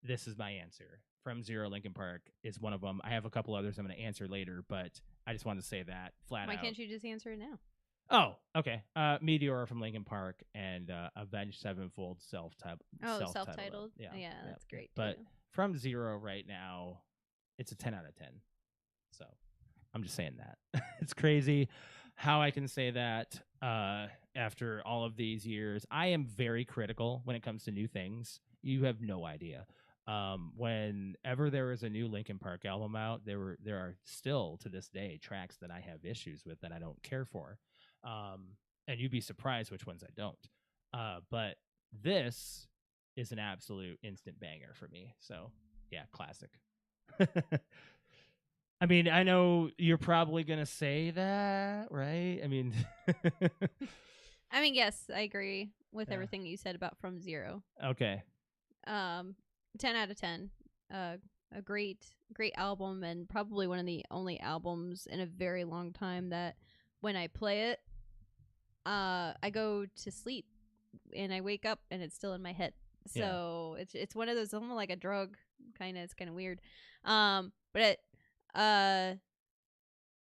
This is my answer. From Zero, Linkin Park is one of them. I have a couple others I'm going to answer later, but I just wanted to say that flat out.
Why can't you just answer it now?
Oh, okay. Meteor from Linkin Park and Avenged Sevenfold self-titled.
Self-titled.
Yeah,
That's great.
But
too.
from Zero right now, it's a 10 out of 10. So I'm just saying that. It's crazy how I can say that after all of these years. I am very critical when it comes to new things. You have no idea. Whenever there is a new Linkin Park album out, there are still to this day tracks that I have issues with that I don't care for. And you'd be surprised which ones I don't. But this is an absolute instant banger for me. So yeah, classic. I mean, I know you're probably going to say that, right? I mean,
yes, I agree with everything you said about From Zero.
Okay.
10 out of 10. A great album, and probably one of the only albums in a very long time that when I play it, I go to sleep and I wake up and it's still in my head. So it's one of those, almost like a drug kind of. It's kind of weird. But I'm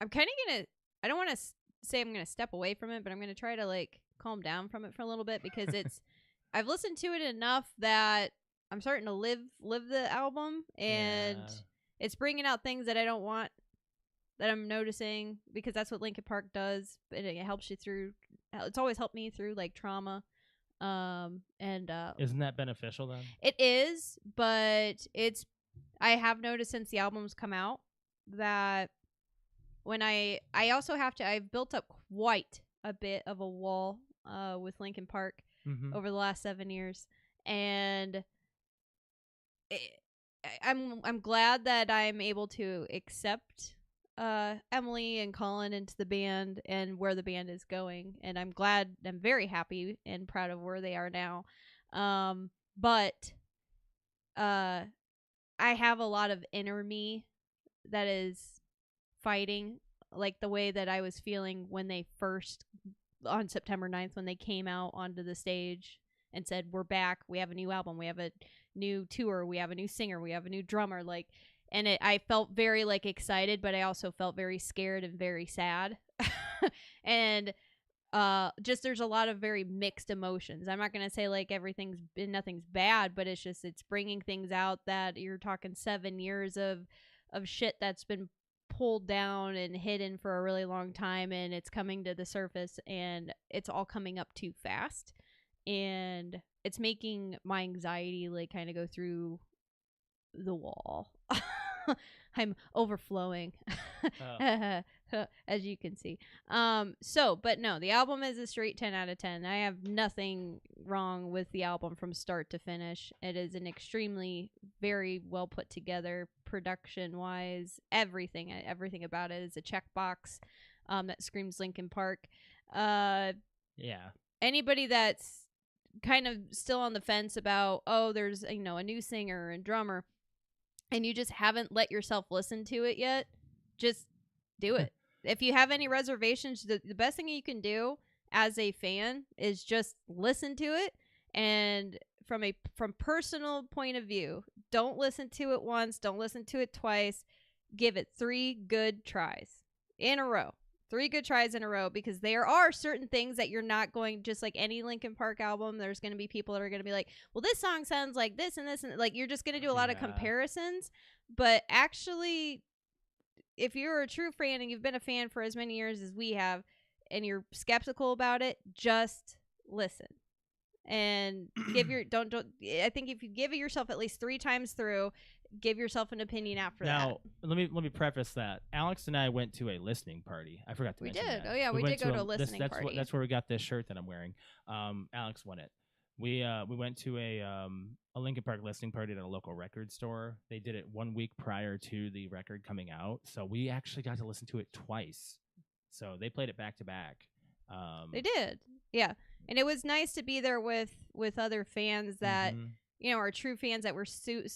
kind of gonna. I don't want to say I'm gonna step away from it, but I'm gonna try to like calm down from it for a little bit because it's. I've listened to it enough that I'm starting to live the album, and it's bringing out things that I don't want, that I'm noticing, because that's what Linkin Park does. And it helps you through. It's always helped me through like trauma. Isn't
that beneficial then?
It is, but I have noticed since the album's come out that when I also have to, I've built up quite a bit of a wall with Linkin Park over the last 7 years, and I'm glad that I'm able to accept Emily and Colin into the band and where the band is going, and I'm very happy and proud of where they are now. But I have a lot of inner me that is fighting, like the way that I was feeling when they first, on September 9th, when they came out onto the stage and said, we're back, we have a new album, we have a new tour, we have a new singer, we have a new drummer, like, and I felt very like excited, but I also felt very scared and very sad. And just there's a lot of very mixed emotions. I'm not going to say like nothing's bad, but it's bringing things out that you're talking 7 years of shit that's been pulled down and hidden for a really long time, and it's coming to the surface, and it's all coming up too fast, and it's making my anxiety like kind of go through the wall. I'm overflowing. As you can see. But no, the album is a straight 10 out of 10. I have nothing wrong with the album from start to finish. It is an extremely very well put together, production wise, everything about it is a checkbox that screams Linkin Park. Anybody that's kind of still on the fence about, there's a new singer and drummer, and you just haven't let yourself listen to it yet, just do it. If you have any reservations, the best thing you can do as a fan is just listen to it. And from personal point of view, don't listen to it once, don't listen to it twice. Give it 3 good tries in a row. 3 good tries in a row, because there are certain things that you're not going, just like any Linkin Park album, there's going to be people that are going to be like, well, this song sounds like this and this, and like you're just going to do a lot of comparisons. But actually, if you're a true fan and you've been a fan for as many years as we have, and you're skeptical about it, just listen and I think if you give it yourself at least 3 times through, give yourself an opinion after that.
Now, let me preface that. Alex and I went to a listening party. I forgot to mention that.
Oh yeah, we did go to a listening party.
That's where we got this shirt that I'm wearing. Alex won it. We went to a Linkin Park listening party at a local record store. They did it 1 week prior to the record coming out, so we actually got to listen to it twice. So they played it back to back.
They did, yeah, and it was nice to be there with other fans that are true fans that were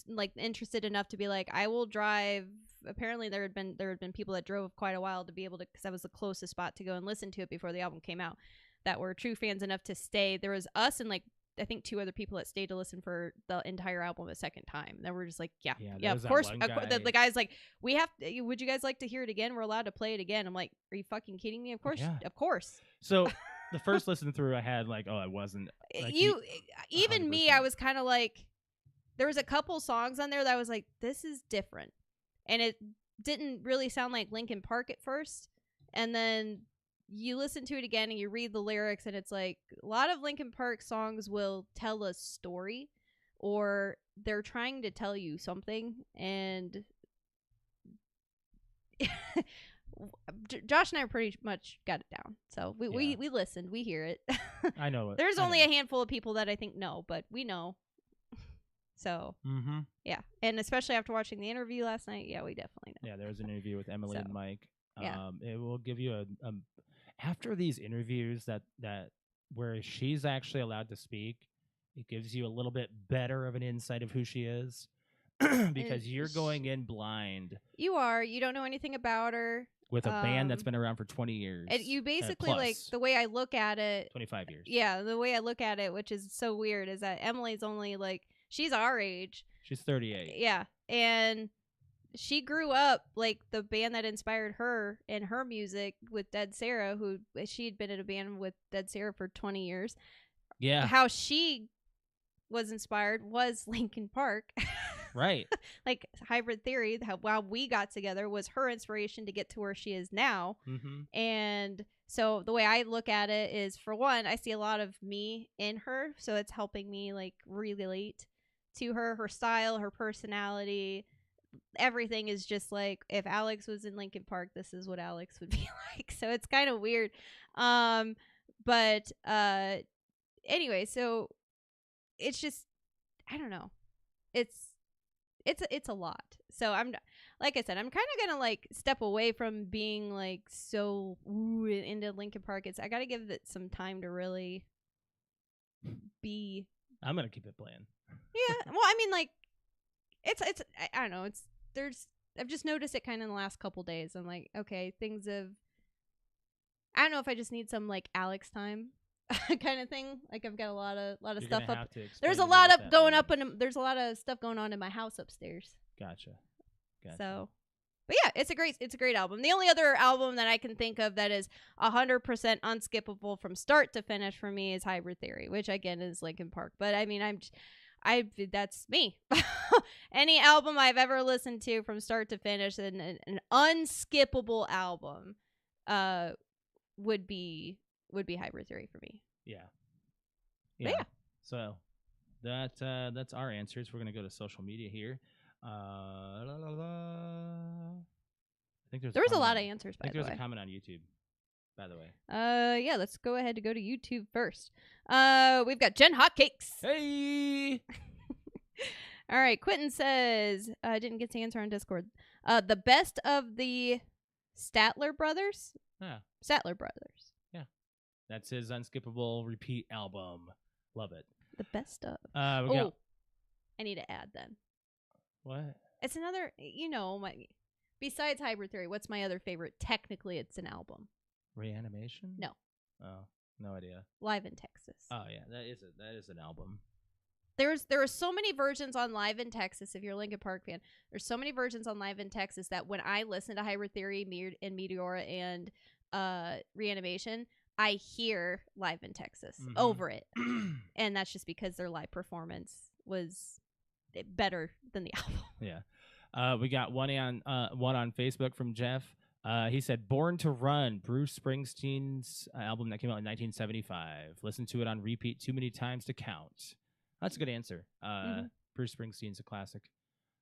like interested enough to be like, I will drive. Apparently, there had been people that drove quite a while to be able to, because that was the closest spot to go and listen to it before the album came out. That were true fans enough to stay. There was us and like I think 2 other people that stayed to listen for the entire album a second time. That were just like, yeah, of course. The guy's like, would you guys like to hear it again? We're allowed to play it again. I'm like, are you fucking kidding me? Of course, of course.
So the first listen through I had like, oh, I wasn't. Like,
even me, I was kind of like, there was a couple songs on there that I was like, this is different, and it didn't really sound like Linkin Park at first, and then you listen to it again and you read the lyrics and it's like a lot of Linkin Park songs will tell a story or they're trying to tell you something, and Josh and I pretty much got it down. So we listened, we hear it.
I know it.
There's only a handful of people that I think know, but we know. So yeah, and especially after watching the interview last night, yeah, we definitely know.
Yeah, there was an interview with Emily and Mike. It will give you a after these interviews that where she's actually allowed to speak, it gives you a little bit better of an insight of who she is because you're going in blind.
You don't know anything about her.
With a band that's been around for 20 years.
And you basically, like, the way I look at it.
25 years.
Yeah, the way I look at it, which is so weird, is that Emily's only, like, she's our age.
She's 38.
Yeah, and she grew up like the band that inspired her and her music with Dead Sarah, who she had been in a band with Dead Sarah for 20 years.
Yeah.
How she was inspired was Linkin Park.
Right.
Like Hybrid Theory, how we got together was her inspiration to get to where she is now. And so the way I look at it is, for one, I see a lot of me in her. So it's helping me like relate to her style, her personality. Everything is just like, if Alex was in Linkin Park, this is what Alex would be like. So it's kind of weird. But anyway, so it's just, I don't know. It's a lot. So I'm, like I said, I'm kind of gonna like step away from being like so into Linkin Park. I gotta give it some time to really be.
I'm gonna keep it playing.
Yeah. Well, I mean, like, it's I don't know. I've just noticed it kind of in the last couple days. I'm like, okay, things have. I don't know if I just need some like Alex time, kind of thing. Like I've got a lot of stuff up. There's a lot of going up, and there's a lot of stuff going on in my house upstairs.
Gotcha.
So, but yeah, it's a great album. The only other album that I can think of that is 100% unskippable from start to finish for me is Hybrid Theory, which again is Linkin Park. But I mean, that's me. Any album I've ever listened to from start to finish, an unskippable album, would be Hybrid Theory for me.
Yeah.
But yeah.
So that's our answers. We're gonna go to social media here. I think
there was a lot of answers.
I think there's a comment on YouTube, by the way.
Yeah, let's go ahead and go to YouTube first. We've got Jen Hotcakes.
Hey.
All right, Quentin says, I didn't get to answer on Discord. The best of the Statler Brothers.
Yeah.
Statler Brothers.
Yeah. That's his unskippable repeat album. Love it.
The best of.
I
need to add then.
What?
It's another, besides Hybrid Theory, what's my other favorite? Technically, it's an album.
Reanimation?
No.
Oh, no idea.
Live in Texas.
Oh yeah, that is an album.
There are so many versions on Live in Texas. If you're a Linkin Park fan, there's so many versions on Live in Texas that when I listen to Hybrid Theory and Meteora and Reanimation, I hear Live in Texas over it. And that's just because their live performance was better than the album.
Yeah. We got one on Facebook from Jeff. He said, Born to Run, Bruce Springsteen's album that came out in 1975. Listen to it on repeat too many times to count. That's a good answer. Bruce Springsteen's a classic.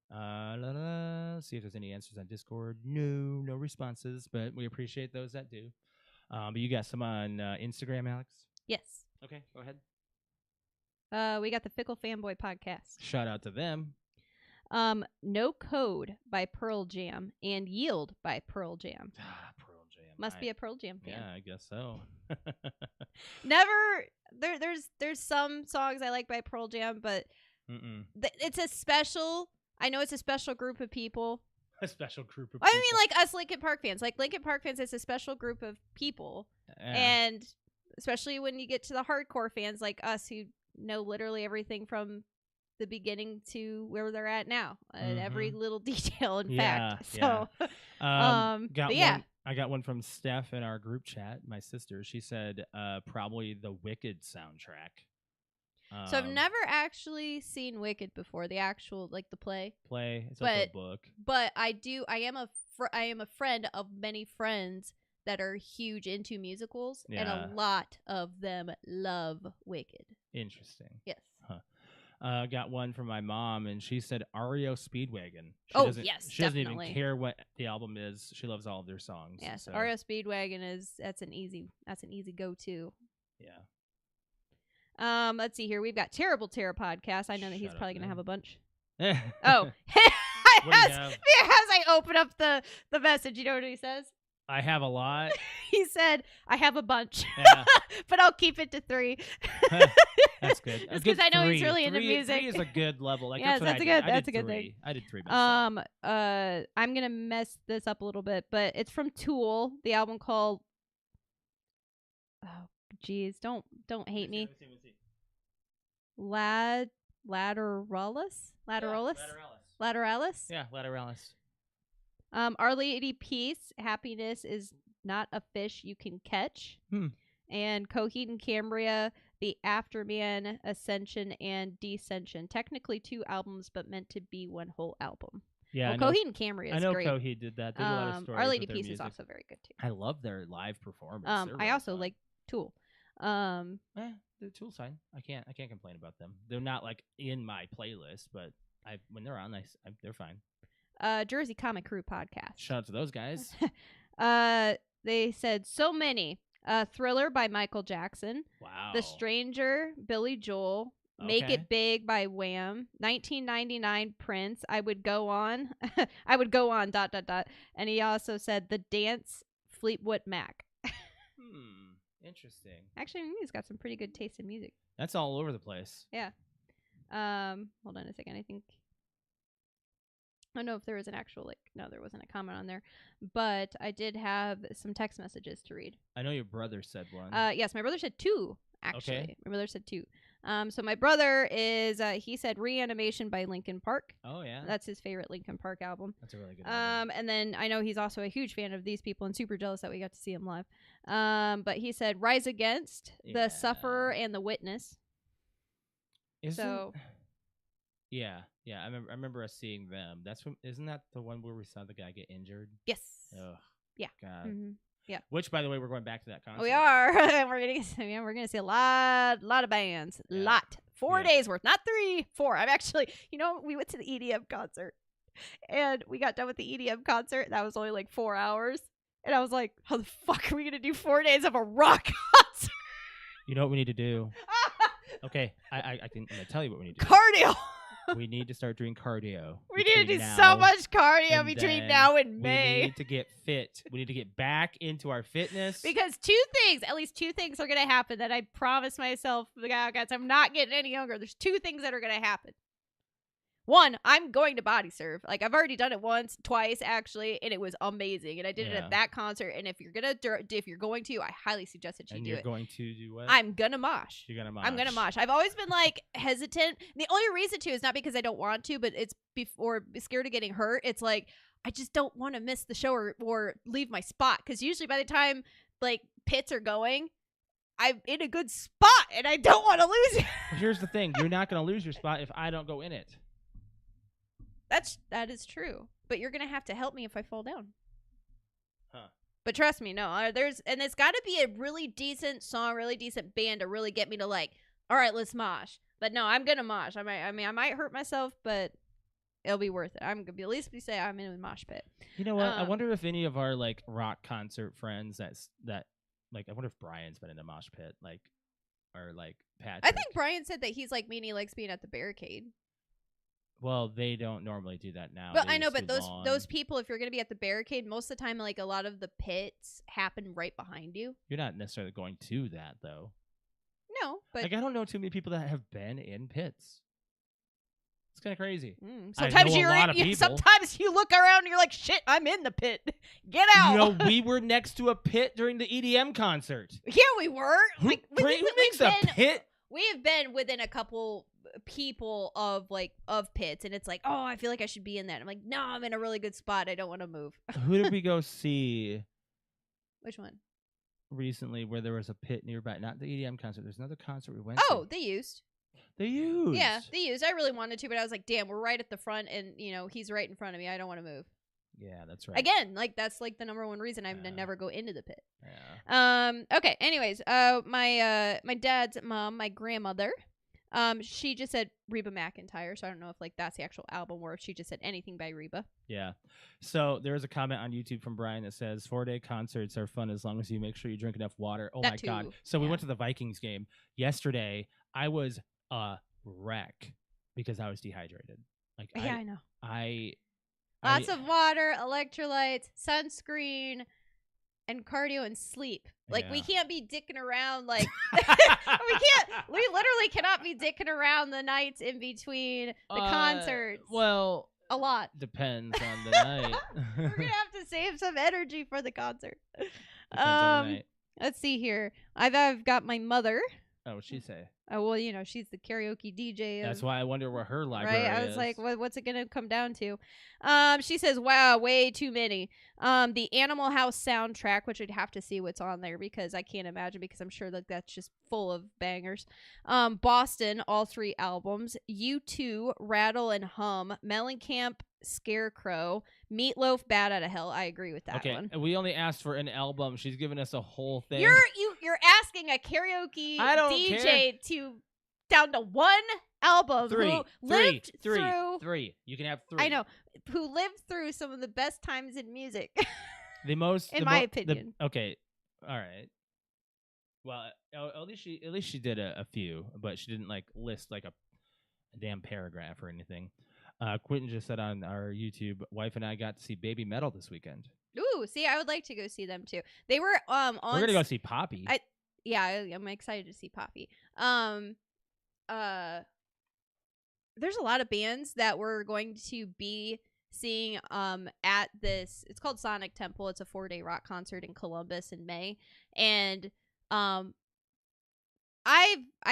Let's see if there's any answers on Discord. No responses, but we appreciate those that do. But you got some on Instagram, Alex?
Yes.
Okay, go ahead.
We got the Fickle Fanboy podcast.
Shout out to them.
No Code by Pearl Jam and Yield by Pearl Jam.
Pearl Jam.
Must be a Pearl Jam fan.
Yeah, I guess so.
Never. There's some songs I like by Pearl Jam, but it's a special. I know it's a special group of people.
A special group of people.
I mean, like us Linkin Park fans. Like Linkin Park fans, it's a special group of people, and especially when you get to the hardcore fans like us who know literally everything from the beginning to where they're at now, and every little detail. In fact, so
got
but yeah.
one. I got one from Steph in our group chat. My sister. She said probably the Wicked soundtrack.
So I've never actually seen Wicked before, the actual like the play.
It's also a book.
But I am a friend of many friends that are huge into musicals, and a lot of them love Wicked.
Interesting.
Yes.
Got one from my mom, and she said REO Speedwagon.
Yes,
she doesn't
definitely.
even care what the album is. She loves all of their songs.
Yes,
so.
REO Speedwagon that's an easy go-to.
Yeah.
Let's see here. We've got Terrible Terror podcast. I know that he's
Shut
probably
up,
gonna
man.
have a bunch.
Oh.
Oh,
What do you have?
as I open up the message, you know what he says?
I have a lot.
He said, "I have a bunch,
Yeah.
but I'll keep it to 3."
That's good.
Just 'cause I know he's really into music.
3 is a good level. Like,
Yes,
that's
that's a
what I
good
did.
thing.
I did 3 myself.
I'm gonna mess this up a little bit, but it's from Tool, the album called. Oh, geez, don't hate me.
Let me see.
Lateralis. Lateralis.
Yeah, Lateralis.
Our Lady Peace. Happiness is not a fish you can catch. And Coheed and Cambria, The Afterman, Ascension, and Descension. Technically 2 albums, but meant to be one whole album.
Yeah,
well, Coheed and Cambria is great.
I know Coheed did that. They did a lot of stories
Our Lady
with their
Peace is
music.
also very good too.
I love their live performance.
I also like Tool.
The Tool's fine. I can't complain about them. They're not like in my playlist, but when they're on, they're fine.
Jersey Comic Crew podcast.
Shout out to those guys.
They said so many. Thriller by Michael Jackson.
Wow.
The Stranger, Billy Joel. Make
Okay.
It Big by Wham. 1999 Prince. I would go on. ... And he also said The Dance, Fleetwood Mac.
Interesting.
Actually, he's got some pretty good taste in music.
That's all over the place.
Yeah. Hold on a second. I think. I don't know if there was an actual no, there wasn't a comment on there, but I did have some text messages to read.
I know your brother said one.
Yes, my brother said 2. Actually,
Okay.
my brother said 2. So my brother is he said Reanimation by Linkin Park.
Oh yeah.
That's his favorite Linkin Park album.
That's a really good album.
And then I know he's also a huge fan of These People and super jealous that we got to see him live. But he said Rise Against,
Yeah.
The Sufferer, and The Witness.
Yeah. I remember us seeing them. Isn't that the one where we saw the guy get injured?
Yes.
Ugh.
Yeah.
God.
Mm-hmm. Yeah.
Which, by the way, we're going back to that concert.
We are. we're gonna see a lot of bands.
Yeah.
Lot. 4
Yeah.
days worth, not 3, 4. I'm actually, we went to the EDM concert, and we got done with the EDM concert. That was only like 4 hours, and I was like, how the fuck are we gonna do 4 days of a rock concert?
You know what we need to do? Okay, I'm gonna tell you what we need to do.
Cardio.
We need to start doing cardio.
We need to do
between
so
now
much cardio
and
between
then.
now and
We
May.
need to get fit. We need to get back into our fitness.
Because at least two things are going to happen that I promised myself, guys, I'm not getting any younger. There's 2 things that are going to happen. 1, I'm going to body surf. Like, I've already done it twice actually, and it was amazing. And I did it at that concert. And if you're going to, I highly suggest that you
and
do
you're
it.
going to do what?
I'm gonna mosh.
You're gonna mosh.
I'm gonna mosh. I've always been like hesitant. The only reason to is not because I don't want to, but it's before scared of getting hurt. It's like I just don't want to miss the show or leave my spot, because usually by the time like pits are going, I'm in a good spot and I don't want to lose it.
Here's the thing: you're not gonna lose your spot if I don't go in it.
That is true, but you're gonna have to help me if I fall down.
Huh.
But trust me, no, it's got to be a really decent song, really decent band to really get me to like, all right, let's mosh. But no, I'm gonna mosh. I might hurt myself, but it'll be worth it. I'm gonna at least say I'm in a mosh pit.
You know what? I wonder if any of our like rock concert friends that like, I wonder if Brian's been in a mosh pit. Like, or like Patrick.
I think Brian said that he's like me and he likes being at the barricade.
Well, they don't normally do that now.
But I know, but those people, if you're going to be at the barricade, most of the time, like a lot of the pits happen right behind you.
You're not necessarily going to that though.
No, but
like I don't know too many people that have been in pits. It's kind of crazy.
Sometimes sometimes you look around and you're like, shit, I'm in the pit. Get out.
You know, we were next to a pit during the EDM concert.
Yeah, we were.
Who makes a pit?
We have been within a couple people of pits, and it's like, oh, I feel like I should be in that. I'm like, no, I'm in a really good spot. I don't want to move.
Who did we go see?
Which one?
Recently, where there was a pit nearby. Not the EDM concert. There's another concert we went
to. They used. Yeah, they used. I really wanted to, but I was like, damn, we're right at the front, and he's right in front of me. I don't want to move.
Yeah, that's right.
Again, like that's like the number one reason I never go into the pit.
Yeah.
Okay. Anyways, my dad's mom, my grandmother, she just said Reba McEntire, so I don't know if like that's the actual album or if she just said anything by Reba.
Yeah. So there was a comment on YouTube from Brian that says 4-day concerts are fun as long as you make sure you drink enough water. Oh
that
my
too.
God. So we went to the Vikings game yesterday. I was a wreck because I was dehydrated. Like
yeah, I know.
Lots
of water, electrolytes, sunscreen, and cardio and sleep. Like we can't be dicking around like we literally cannot be dicking around the nights in between the concerts.
Well,
a lot.
Depends on the night.
We're gonna have to save some energy for the concert.
Depends on the night.
Let's see here. I've got my mother.
Oh, what'd she say?
Oh, well, she's the karaoke DJ.
That's why I wonder where her library is.
Right? I was like, what's it going to come down to? She says, wow, way too many. The Animal House soundtrack, which I'd have to see what's on there because I can't imagine because I'm sure that that's just full of bangers. Boston, all 3 albums. U2, Rattle and Hum. Mellencamp, Scarecrow. Meatloaf, Bad Outta Hell. I agree with that one.
Okay, we only asked for an album. She's giving us a whole thing.
You're asking a karaoke DJ to down to one album.
Three. You can have 3.
I know. Who lived through some of the best times in music.
In my
opinion.
Okay. All right. Well, at least she did a few, but she didn't like list like a damn paragraph or anything. Quentin just said on our YouTube, wife and I got to see Baby Metal this weekend.
Ooh, see, I would like to go see them too. They were on.
We're gonna go see Poppy.
I'm excited to see Poppy. There's a lot of bands that we're going to be seeing at this. It's called Sonic Temple. It's a 4-day rock concert in Columbus in May, and I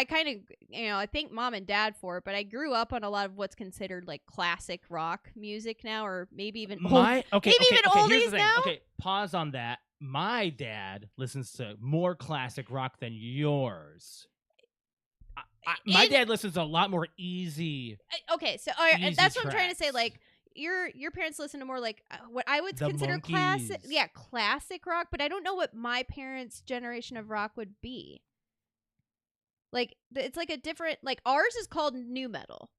kind of, I thank mom and dad for it, but I grew up on a lot of what's considered like classic rock music now, or maybe even oldies now.
Okay, pause on that. My dad listens to more classic rock than yours. My dad listens to a lot more easy.
Okay, so that's what I'm trying to say. Like your parents listen to more like what I would consider classic, classic rock, but I don't know what my parents' generation of rock would be. Like it's like a different, like ours is called new metal,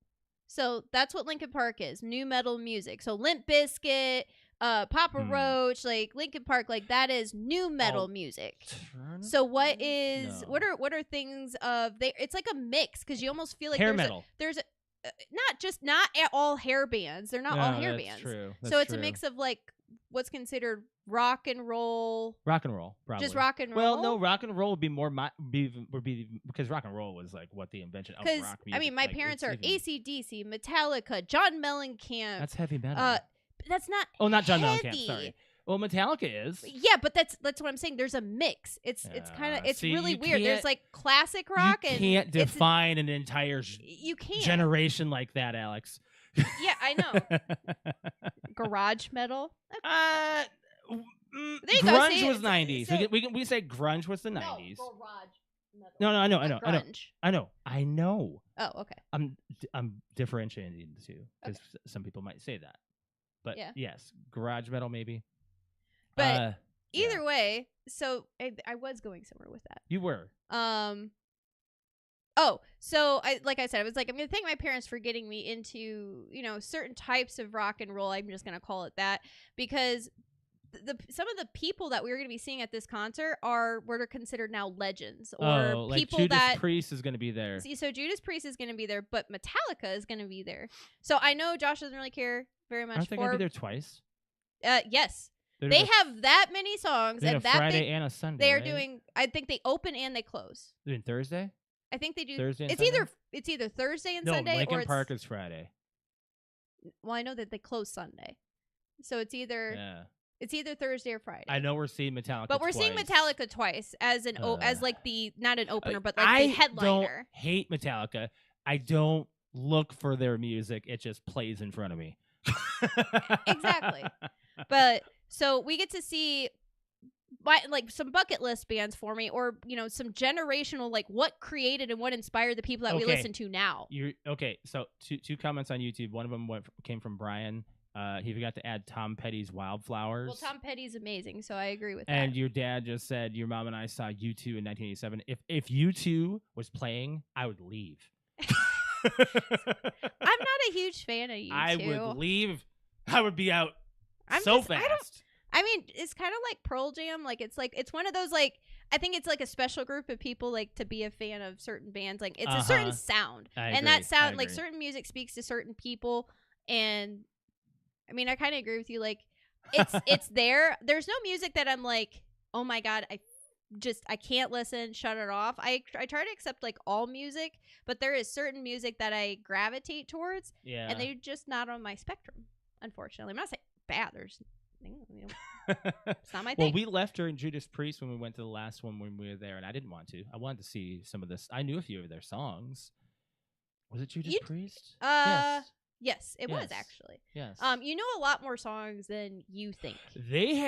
so that's what Linkin Park is, new metal music. So Limp Bizkit, Papa Roach, like Linkin Park, like that is new metal music. So what are things of it's like a mix because you almost feel like
hair metal.
There's not at all hair bands. They're not all hair bands.
True.
So it's a mix of like what's considered rock and roll.
Rock and roll, probably.
Just rock and roll.
Well, no, rock and roll would be more would be because rock and roll was like what the invention of rock music.
I mean, my parents are AC/DC, Metallica, John Mellencamp.
That's heavy metal.
That's not.
Oh, not John
heavy.
Mellencamp. Sorry. Well, Metallica is.
Yeah, but that's what I'm saying. There's a mix. It's kind of really weird. There's like classic rock and
you can't define an entire generation like that, Alex.
Yeah, I know. Garage metal.
Grunge was 90s. So we say grunge was the 90s.
Garage metal.
No, I know. I know.
Oh, okay.
I'm differentiating the two because some people might say that. But yes, garage metal maybe.
But either way, so I was going somewhere with that.
You were.
Oh, so like I said, I was like, I'm going to thank my parents for getting me into, certain types of rock and roll. I'm just going to call it that because some of the people that we were going to be seeing at this concert are what are considered now legends, or
like
people
Judas
that
Priest is going to be there.
See, so Judas Priest is going to be there, but Metallica is going to be there. So I know Josh doesn't really care very much
Aren't they going to be there twice?
Yes.
They're
They
doing
have that many songs,
a
and that
Friday
big,
and a Sunday.
they are
right?
doing. I think they open and they close.
They're doing Thursday.
I think they do.
Thursday and
It's
Sunday?
either Thursday and
No,
Sunday,
Lincoln
or it's,
Park is Friday.
well, I know that they close Sunday, so it's either Thursday or Friday.
I know we're seeing Metallica,
but we're seeing
twice.
Metallica twice as as like the not an opener, but like
I
the headliner.
don't hate Metallica. I don't look for their music. It just plays in front of me.
Exactly. But so we get to see like some bucket list bands for me, or some generational, like what created and what inspired the people that we listen to now.
So two comments on YouTube. One of them came from Brian. He forgot to add Tom Petty's Wildflowers.
Well, Tom Petty's amazing, so I agree with that.
And your dad just said your mom and I saw U2 in 1987. If U2 was playing, I would leave.
I'm not a huge fan of U2.
I would leave. I would be out fast.
I mean, it's kind of like Pearl Jam. Like it's one of those, like, I think it's like a special group of people, like, to be a fan of certain bands. Like, it's a certain sound.
I
and
agree.
that sound, like, certain music speaks to certain people. And I mean, I kind of agree with you. Like, it's there. There's no music that I'm like, oh my God, I can't listen, shut it off. I try to accept like all music, but there is certain music that I gravitate towards.
Yeah.
And they're just not on my spectrum, unfortunately. I'm not saying bad. It's not my thing.
Well, we left during Judas Priest when we went to the last one when we were there, and I didn't want to. I wanted to see some of this. I knew a few of their songs. Was it Judas Priest?
Yes, it was actually.
Yes.
You know a lot more songs than you think.
They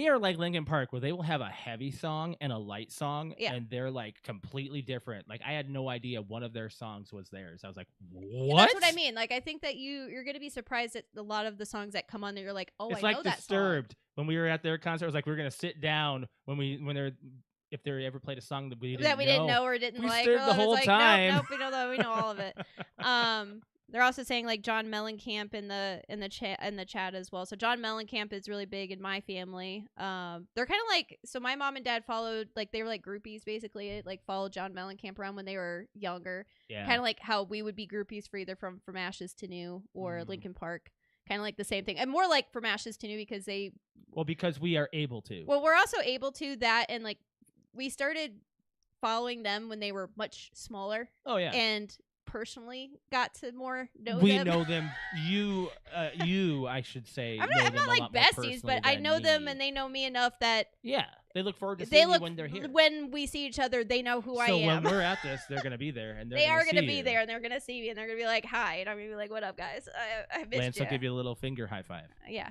are like Linkin Park, where they will have a heavy song and a light song, and they're like completely different. Like, I had no idea one of their songs was theirs. I was like, what?
And that's what I mean. Like, I think that you're going to be surprised at a lot of the songs that come on there. You're like, oh,
it's
I
like
know that
Disturbed.
song.
When we were at their concert, it was like we were going to sit down if they ever played a song that we didn't know
or didn't
we
like.
stood the whole
like,
time.
Nope, we know that. We know all of it. They're also saying like John Mellencamp in the chat as well. So John Mellencamp is really big in my family. They're kind of like, so my mom and dad followed, like, they were like groupies basically, like followed John Mellencamp around when they were younger.
Yeah.
Kind of like how we would be groupies for either From Ashes to New or Linkin Park. Kind of like the same thing, and more like From Ashes to New because
because we are able to.
Well, we're also able to that, and like we started following them when they were much smaller.
Oh yeah.
And personally got to more know them.
We know them. You, I should say.
I'm not like besties, but I know them and they know me enough that
they look forward to seeing you when they're here.
When we see each other, they know who I am.
So when we're at this, they're gonna be there, and
they are gonna be there, and they're gonna see me, and they're gonna be like, "Hi," and I'm gonna be like, "What up, guys? I missed
Lance
you."
will give you a little finger high five.
Yeah.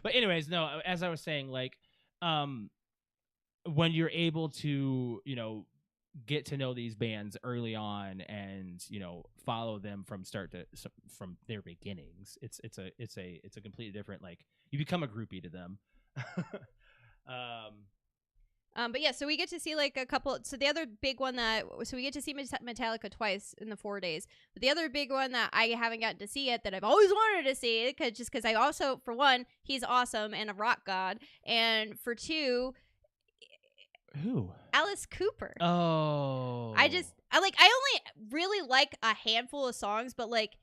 But anyways, no. As I was saying, like, when you're able to, get to know these bands early on and follow them from their beginnings, it's a completely different, like, you become a groupie to them.
But yeah, so we get to see like a couple. So the other big one so we get to see Metallica twice in the 4 days. But the other big one that I haven't gotten to see yet that I've always wanted to see, because I also, for one, he's awesome and a rock god, and for two,
who?
Alice Cooper.
Oh.
I only really like a handful of songs, but like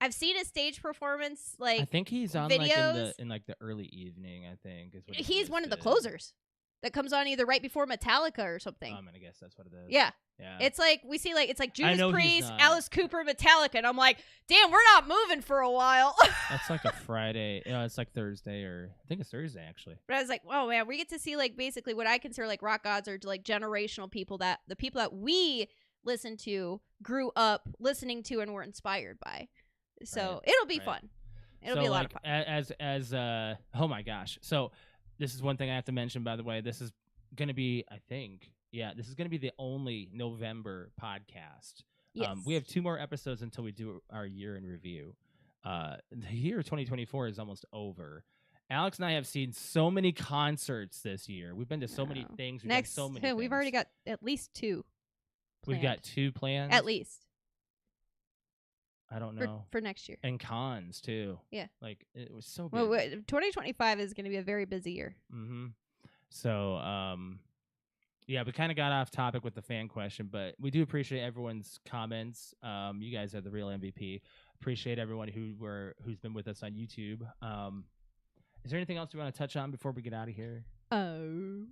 I've seen a stage performance, like
I think he's on
videos.
like in the early evening, I think is what
he's one of the closers that comes on either right before Metallica or something.
I'm gonna guess that's what it is.
Yeah.
Yeah.
It's like we see, like, it's like Judas Priest,
not.
Alice Cooper, Metallica, and I'm like, damn, we're not moving for a while.
That's like a Friday. It's like Thursday, or I think it's Thursday actually.
But I was like, oh man, we get to see like basically what I consider like rock gods, or like generational people, that the people that we listen to, grew up listening to, and were inspired by. So it'll be fun. It'll be a lot of fun.
Oh my gosh. So this is one thing I have to mention, by the way. This is going to be, I think, this is going to be the only November podcast.
Yes.
We have 2 more episodes until we do our year in review. The year 2024 is almost over. Alex and I have seen so many concerts this year. We've been to so many things.
We've already got at least 2 planned.
We've got 2 plans?
At least.
I don't know.
for next year.
And cons too.
Yeah.
Like it was so
Well,
busy.
2025 is going to be a very busy year.
Mm-hmm. So, yeah, we kind of got off topic with the fan question, but we do appreciate everyone's comments. You guys are the real MVP. Appreciate everyone who's been with us on YouTube. Is there anything else you want to touch on before we get out of here?
Oh.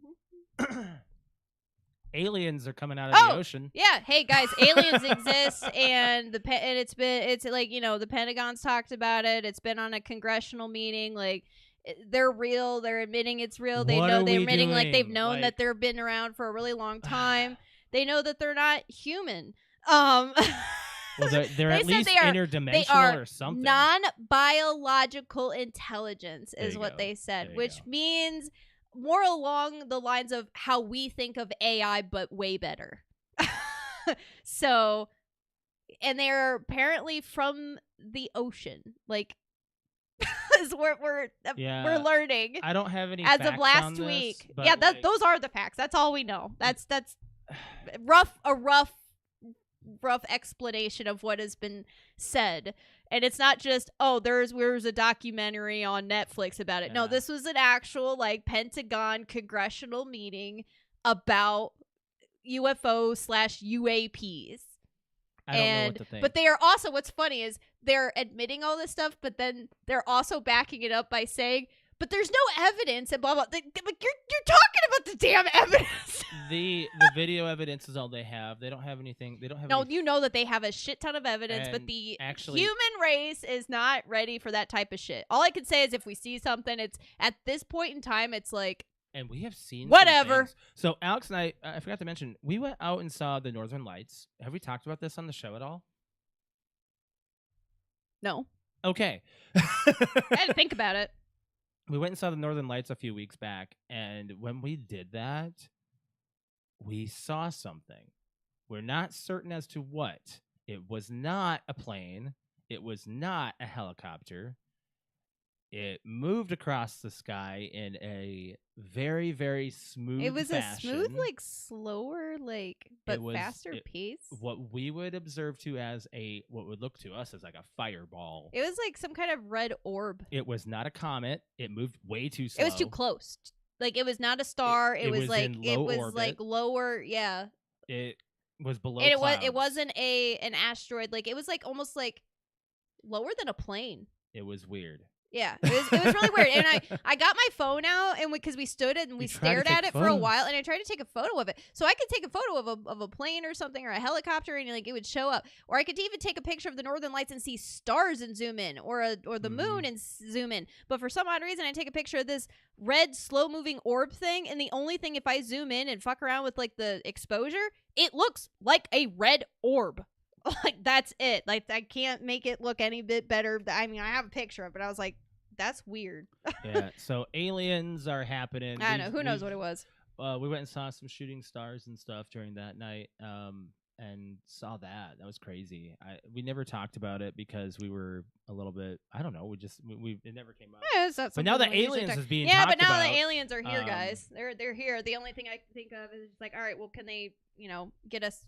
Aliens are coming out of the ocean.
Yeah, hey guys, aliens exist, and it's like, you know, the Pentagon's talked about it. It's been on a congressional meeting. Like, they're real. They're admitting it's real. They know they're admitting like they've known that they've been around for a really long time. They know that they're not human.
Well, they're at least interdimensional or something.
Non-biological intelligence is what they said, which means more along the lines of how we think of AI, but way better. So, and they're apparently from the ocean, like, is what we're learning.
I don't have any
as
facts
of last
on this,
week.
but
Yeah,
like,
those are the facts. That's all we know. That's a rough explanation of what has been said. And it's not just, there's a documentary on Netflix about it.
Yeah.
No, this was an actual like Pentagon congressional meeting about UFO/UAPs.
I don't know what to think.
But they are also, what's funny is they're admitting all this stuff, but then they're also backing it up by saying, but there's no evidence and blah blah. Like, you're talking about the damn evidence.
The video evidence is all they have. They don't have anything. They don't have.
No, you know that they have a shit ton of evidence, but the human race is not ready for that type of shit. All I can say is if we see something, it's at this point in time, it's like.
And we have seen
whatever.
So Alex and I forgot to mention, we went out and saw the Northern Lights. Have we talked about this on the show at all?
No.
Okay.
I had to think about it.
We went and saw the Northern Lights a few weeks back, and when we did that, we saw something. We're not certain as to what. It was not a plane. It was not a helicopter. It moved across the sky in a very, very smooth fashion.
It was a smooth, like, slower, like, but faster pace.
What we would observe what would look to us as like a fireball.
It was like some kind of red orb.
It was not a comet. It moved way too slow.
It was too close. Like, it was not a star. It was like,
in low orbit.
Like lower. Yeah.
It was below
clouds. It wasn't an asteroid. Like, it was like almost like lower than a plane.
It was weird.
Yeah, it was really weird. And I got my phone out, and because we stood and we stared at it for a while, and I tried to take a photo of it. So I could take a photo of a plane or something, or a helicopter, and like it would show up. Or I could even take a picture of the Northern Lights and see stars and zoom in, or the moon and zoom in. But for some odd reason, I take a picture of this red slow moving orb thing, and the only thing, if I zoom in and fuck around with like the exposure, it looks like a red orb. Like, that's it. Like, I can't make it look any bit better. I mean, I have a picture of it. I was like, that's weird.
Yeah, so aliens are happening.
I don't know. Who knows what it was?
We went and saw some shooting stars and stuff during that night, and saw that. That was crazy. We never talked about it because we were a little bit, I don't know, it never came up.
Yeah,
but now the aliens is being
talked
talked
about.
about.
The aliens are here, guys. They're here. The only thing I can think of is like, all right, well, can they, get us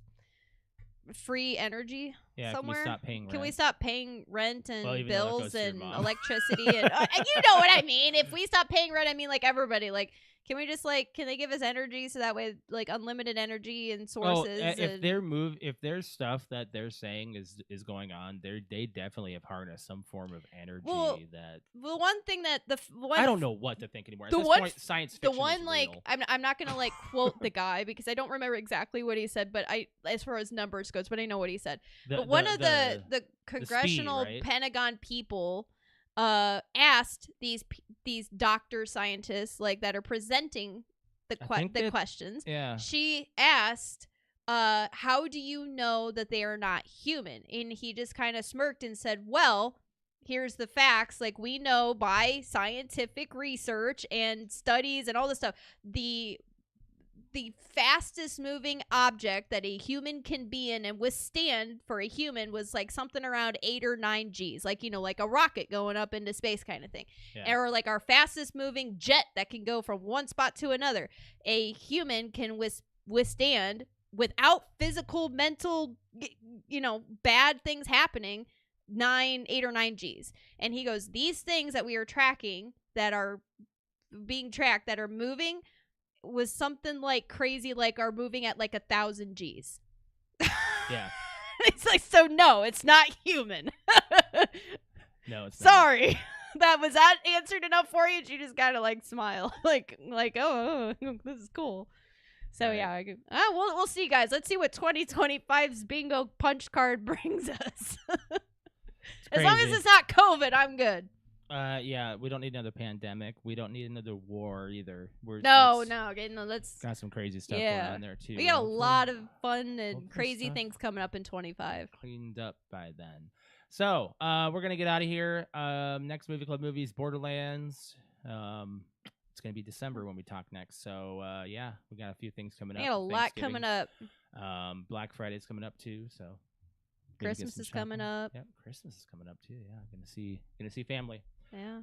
free energy somewhere?
Can we
stop paying rent and bills and electricity and
you
know what I mean? If we stop paying rent, I mean like everybody. Like, can we just can they give us energy so that way, like, unlimited energy and sources?
If there's stuff that they're saying is going on, they definitely have harnessed some form of energy.
The one thing that
I don't know what to think anymore. At this point, science fiction.
The one
is
like
real.
I'm not gonna like quote the guy because I don't remember exactly what he said, but as far as numbers goes, but I know what he said. But one of the congressional Pentagon people asked these doctor scientists like that are presenting the questions.
Yeah.
She asked, how do you know that they are not human? And he just kind of smirked and said, well, here's the facts. Like, we know by scientific research and studies and all this stuff, the fastest moving object that a human can be in and withstand for a human was like something around 8 or 9 Gs, like, like a rocket going up into space kind of thing.
Yeah.
Or like our fastest moving jet that can go from one spot to another. A human can withstand without physical, mental, bad things happening, 8 or 9 G's. And he goes, these things that we are tracking that are being tracked that are moving was something like crazy, like are moving at like 1,000 G's.
Yeah.
It's like, so no, it's not human.
No, it's not.
Sorry. Was that answered enough for you? You just gotta like smile, like oh, this is cool. So
Right.
yeah, we'll see, guys. Let's see what 2025's bingo punch card brings us. As long as
crazy.
it's not COVID, I'm good.
Yeah, we don't need another pandemic. We don't need another war either.
No,
that's
let's.
got some crazy stuff
Yeah.
going on there too.
We got a
Hopefully-
lot of fun and
hopefully
crazy
stuff
things coming up in 25.
cleaned up by then. So we're gonna get out of here. Next movie club movies, Borderlands. It's gonna be December when we talk next. So yeah, we got a few things coming up.
We got a lot coming up.
Black Friday's coming up too. So maybe get
Christmas
some
is coming
shopping.
up.
Yep, Christmas is coming up too. Yeah, gonna see family.
Yeah.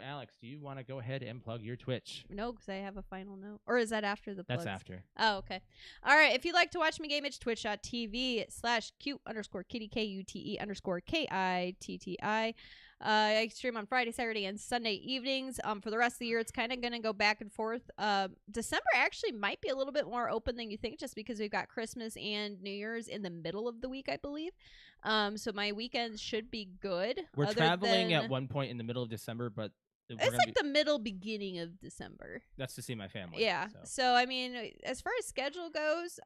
Alex, do you want to go ahead and plug your Twitch?
No, because I have a final note. Or is that after the plugs?
That's after.
Oh, okay. All right. If you'd like to watch me game, it's twitch.tv/cute_kitty KUTE_KITTI. I stream on Friday, Saturday, and Sunday evenings. For the rest of the year, it's kind of going to go back and forth. December actually might be a little bit more open than you think, just because we've got Christmas and New Year's in the middle of the week, I believe. So my weekends should be good.
We're traveling
than-
at one point in the middle of December, but
It's like the middle beginning of December.
that's to see my family.
Yeah.
So.
So I mean, as far as schedule goes,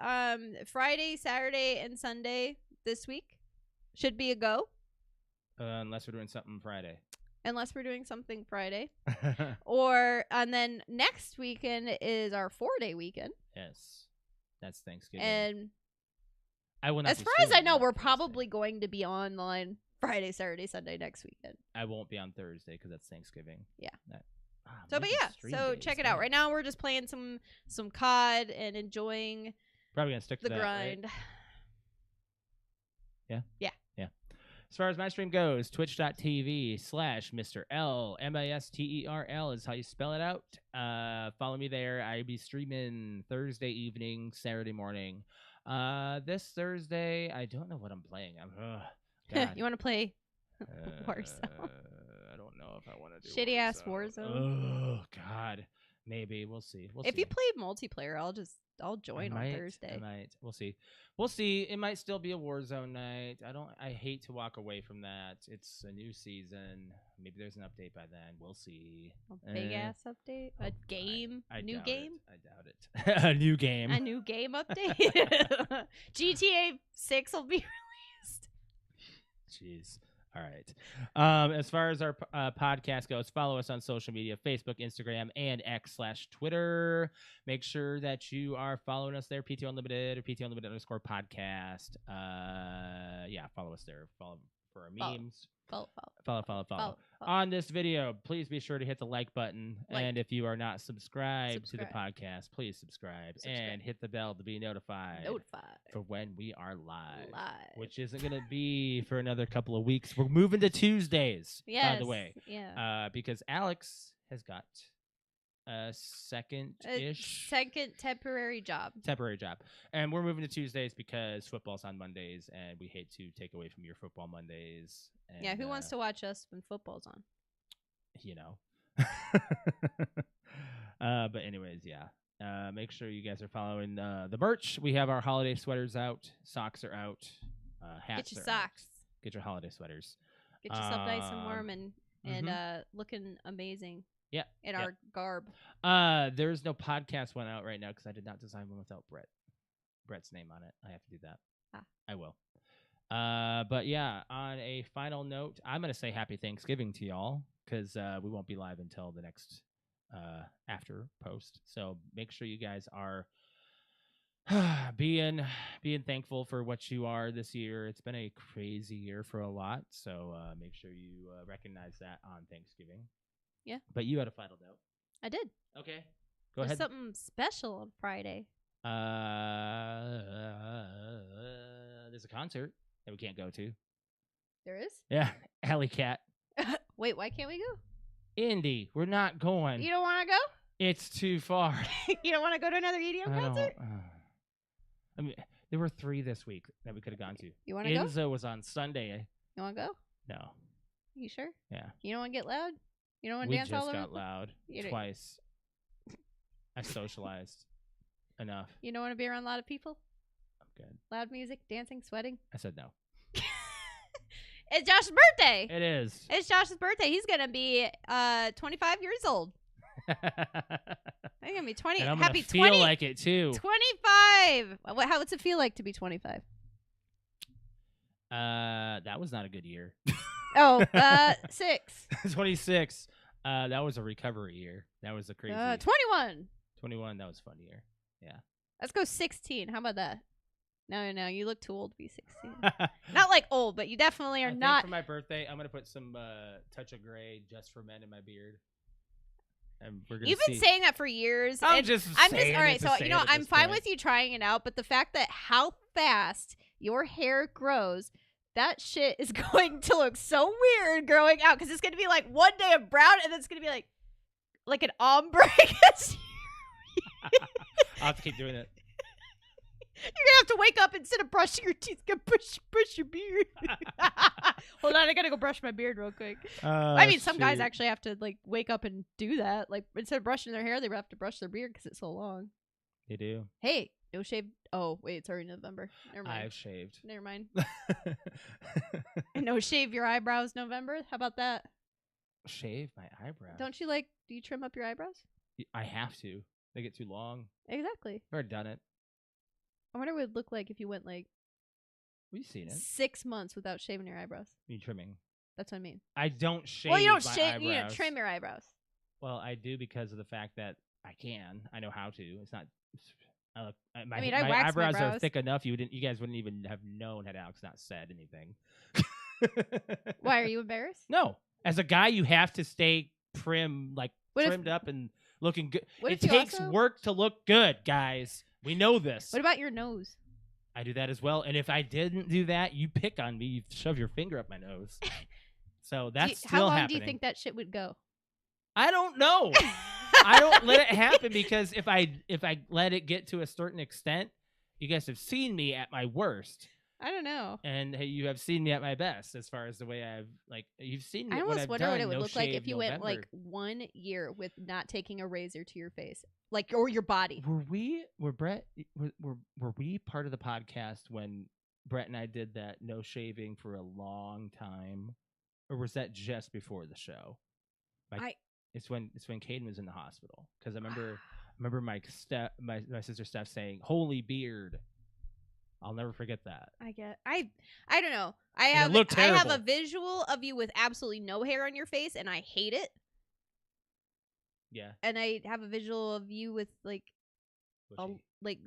Friday, Saturday, and Sunday this week should be a go,
Unless we're doing something Friday.
unless we're doing something Friday. And then next weekend is our 4-day weekend.
Yes, that's Thanksgiving.
And
I will not.
as
be
far as I
streaming
know,
on
we're
Thursday.
probably going to be online Friday, Saturday, Sunday next weekend.
I won't be on Thursday because that's Thanksgiving.
Yeah.
But
So check it out. Right now we're just playing some COD and enjoying
Probably gonna stick to
the
that, right?
grind.
As far as my stream goes, twitch.tv/Mr. L. MISTERL is how you spell it out. Follow me there. I'll be streaming Thursday evening, Saturday morning. This Thursday, I don't know what I'm playing. God.
You want to play
Warzone.
Warzone?
I don't know if I want to do
Shitty ass
Warzone.
Warzone?
Oh God, maybe we'll see.
If you play multiplayer, I'll join on Thursday.
I might. We'll see. We'll see. It might still be a Warzone night. I hate to walk away from that. It's a new season. Maybe there's an update by then. We'll see.
A big ass update? A game?
I
New
doubt
game?
It. I doubt it. A new game.
A new game update? GTA 6 will be released.
Jeez. All right. As far as our podcast goes, follow us on social media, Facebook, Instagram, and X/Twitter. Make sure that you are following us there, PTO Unlimited or PTO Unlimited _podcast. Yeah, follow us there. Follow for our memes. Follow. On this video, please be sure to hit the like button. And if you are not subscribed to the podcast, please subscribe and hit the bell to be notified for when we are live. Which isn't going to be for another couple of weeks. We're moving to Tuesdays, by the way.
Yeah.
Because Alex has got a second-ish.
Second temporary job.
And we're moving to Tuesdays because football's on Mondays, and we hate to take away from your football Mondays. And,
yeah, who wants to watch us when football's on?
You know. But anyways, yeah. Make sure you guys are following the merch. We have our holiday sweaters out. Socks are out. Hats
Get your
are out.
socks.
Get your holiday sweaters.
Get yourself nice and warm and looking amazing.
Yeah.
In our garb.
There's no podcast one out right now because I did not design one without Brett's name on it. I have to do that. I will. But yeah, on a final note, I'm going to say happy Thanksgiving to y'all because we won't be live until the next after post. So make sure you guys are being thankful for what you are this year. It's been a crazy year for a lot. So make sure you recognize that on Thanksgiving.
Yeah.
But you had a final note.
I did.
Okay. Go
There's
ahead.
something special on Friday.
There's a concert that we can't go to.
There is?
Yeah. Alley Cat.
Wait, why can't we go?
Indy, we're not going.
You don't want to go?
It's too far.
You don't want to go to another EDM concert?
I mean, There were 3 this week that we could have gone to.
You want to go?
Enzo was on Sunday.
You want to go?
No.
You sure?
Yeah.
You don't want to get loud? You don't want to
We
dance
just
all over?
got loud twice. I socialized enough.
You don't want to be around a lot of people?
I'm good.
Loud music, dancing, sweating?
I said no.
It's Josh's birthday.
It is.
It's Josh's birthday. He's going to be 25 years old. He's going to be 20.
And I'm
Happy
gonna feel
20,
like it too.
25. What's it feel like to be 25?
That was not a good year.
Oh, 6.
26. That was a recovery year. That was a crazy.
21.
21. That was a fun year. Yeah.
Let's go 16. How about that? No, you look too old to be 16. Not like old, but you definitely are
I think
not.
for my birthday, I'm gonna put some touch of gray just for men in my beard. And we're gonna
You've been
see.
saying that for years.
I'm
and
just
all
saying
right.
it to
So
say
you know,
it at
I'm
this
fine
point.
with you trying it out, but the fact that how fast your hair grows, that shit is going to look so weird growing out because it's gonna be like one day of brown, and then it's gonna be like an ombre.
I'll have to keep doing it.
You're gonna have to wake up instead of brushing your teeth, go brush your beard. Hold on, I gotta go brush my beard real quick. I mean, some guys actually have to like wake up and do that. Like instead of brushing their hair, they have to brush their beard because it's so long.
They do.
Hey, no shave. Oh wait, it's already November. Never mind.
I've shaved.
Never mind. No shave your eyebrows November. How about that?
Shave my eyebrows.
Don't you do you trim up your eyebrows?
I have to. They get too long.
Exactly.
I've already done it.
I wonder what it would look like if you went like
We've seen it.
6 months without shaving your eyebrows.
You trimming.
That's what I mean.
I don't shave.
Well, you don't
my
shave.
eyebrows.
You don't trim your eyebrows.
Well, I do because of the fact that I can. I know how to. It's not.
I
My
wax my
eyebrows are
brows.
thick enough. You guys wouldn't even have known had Alex not said anything.
Why are you embarrassed?
No, as a guy, you have to stay trimmed up and looking good.
What
It
if you
takes
also-
work to look good, guys. We know this.
What about your nose?
I do that as well. And if I didn't do that, you pick on me. You shove your finger up my nose. So that's
How
still
long
happening.
do you think that shit would go?
I don't know. I don't let it happen because if I let it get to a certain extent, you guys have seen me at my worst,
I don't know.
and hey, you have seen me at my best as far as the way you've seen me.
I
what
almost
I've
wonder
done,
what it would
no
look like
shave
if you went
November.
like 1 year with not taking a razor to your face, or your body.
Were we part of the podcast when Brett and I did that no shaving for a long time, or was that just before the show? It's when Caden was in the hospital because I remember my sister Steph saying "Holy beard." I'll never forget that.
I don't know. I
And it
have
looked
I have a
terrible.
visual of you with absolutely no hair on your face, and I hate it.
Yeah.
And I have a visual of you with
Bushy. Yeah.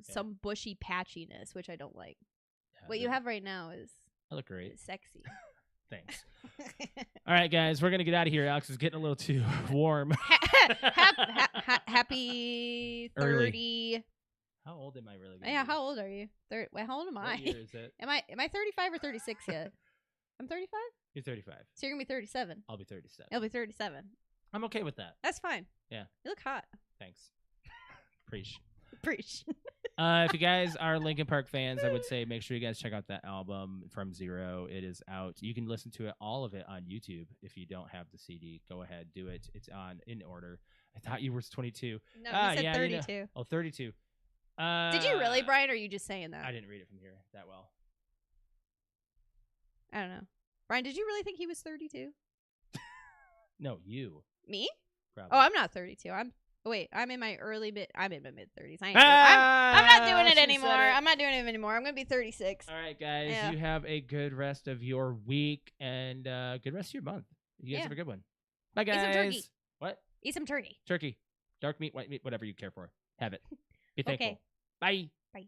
some bushy patchiness, which I don't like.
Yeah,
What you have right now is
I look great.
sexy.
Thanks. All right, guys, we're gonna get out of here. Alex is getting a little too warm.
Happy
Early.
30.
How old am I really? Gonna
Yeah,
be?
how old are you? Wait, how old am I?
What year is it?
Am I 35 or 36 yet? I'm 35?
You're 35.
So you're going to be 37.
I'll be 37.
I'll be 37.
I'm okay with that.
That's fine.
Yeah.
You look hot.
Thanks. Preach.
Preach.
If you guys are Linkin Park fans, I would say make sure you guys check out that album From Zero. It is out. You can listen to all of it on YouTube. If you don't have the CD, go ahead, do it. It's on in order. I thought you were 22.
No, you said
yeah,
32.
You know. Oh, 32.
Did you really, Brian, or are you just saying that?
I didn't read it from here that well.
I don't know. Brian, did you really think he was 32?
No, you.
Me?
Probably.
Oh, I'm not 32. I'm in my mid 30s. I'm not doing it
she
anymore.
said it.
I'm not doing it anymore. I'm going to be 36.
All right, guys.
Yeah.
You have a good rest of your week and good rest of your month. You guys
Yeah.
have a good one. Bye,
some
guys.
turkey.
What?
Eat some turkey.
Turkey. Dark meat, white meat, whatever you care for. Have it. Be thankful.
Okay.
Bye.
Bye.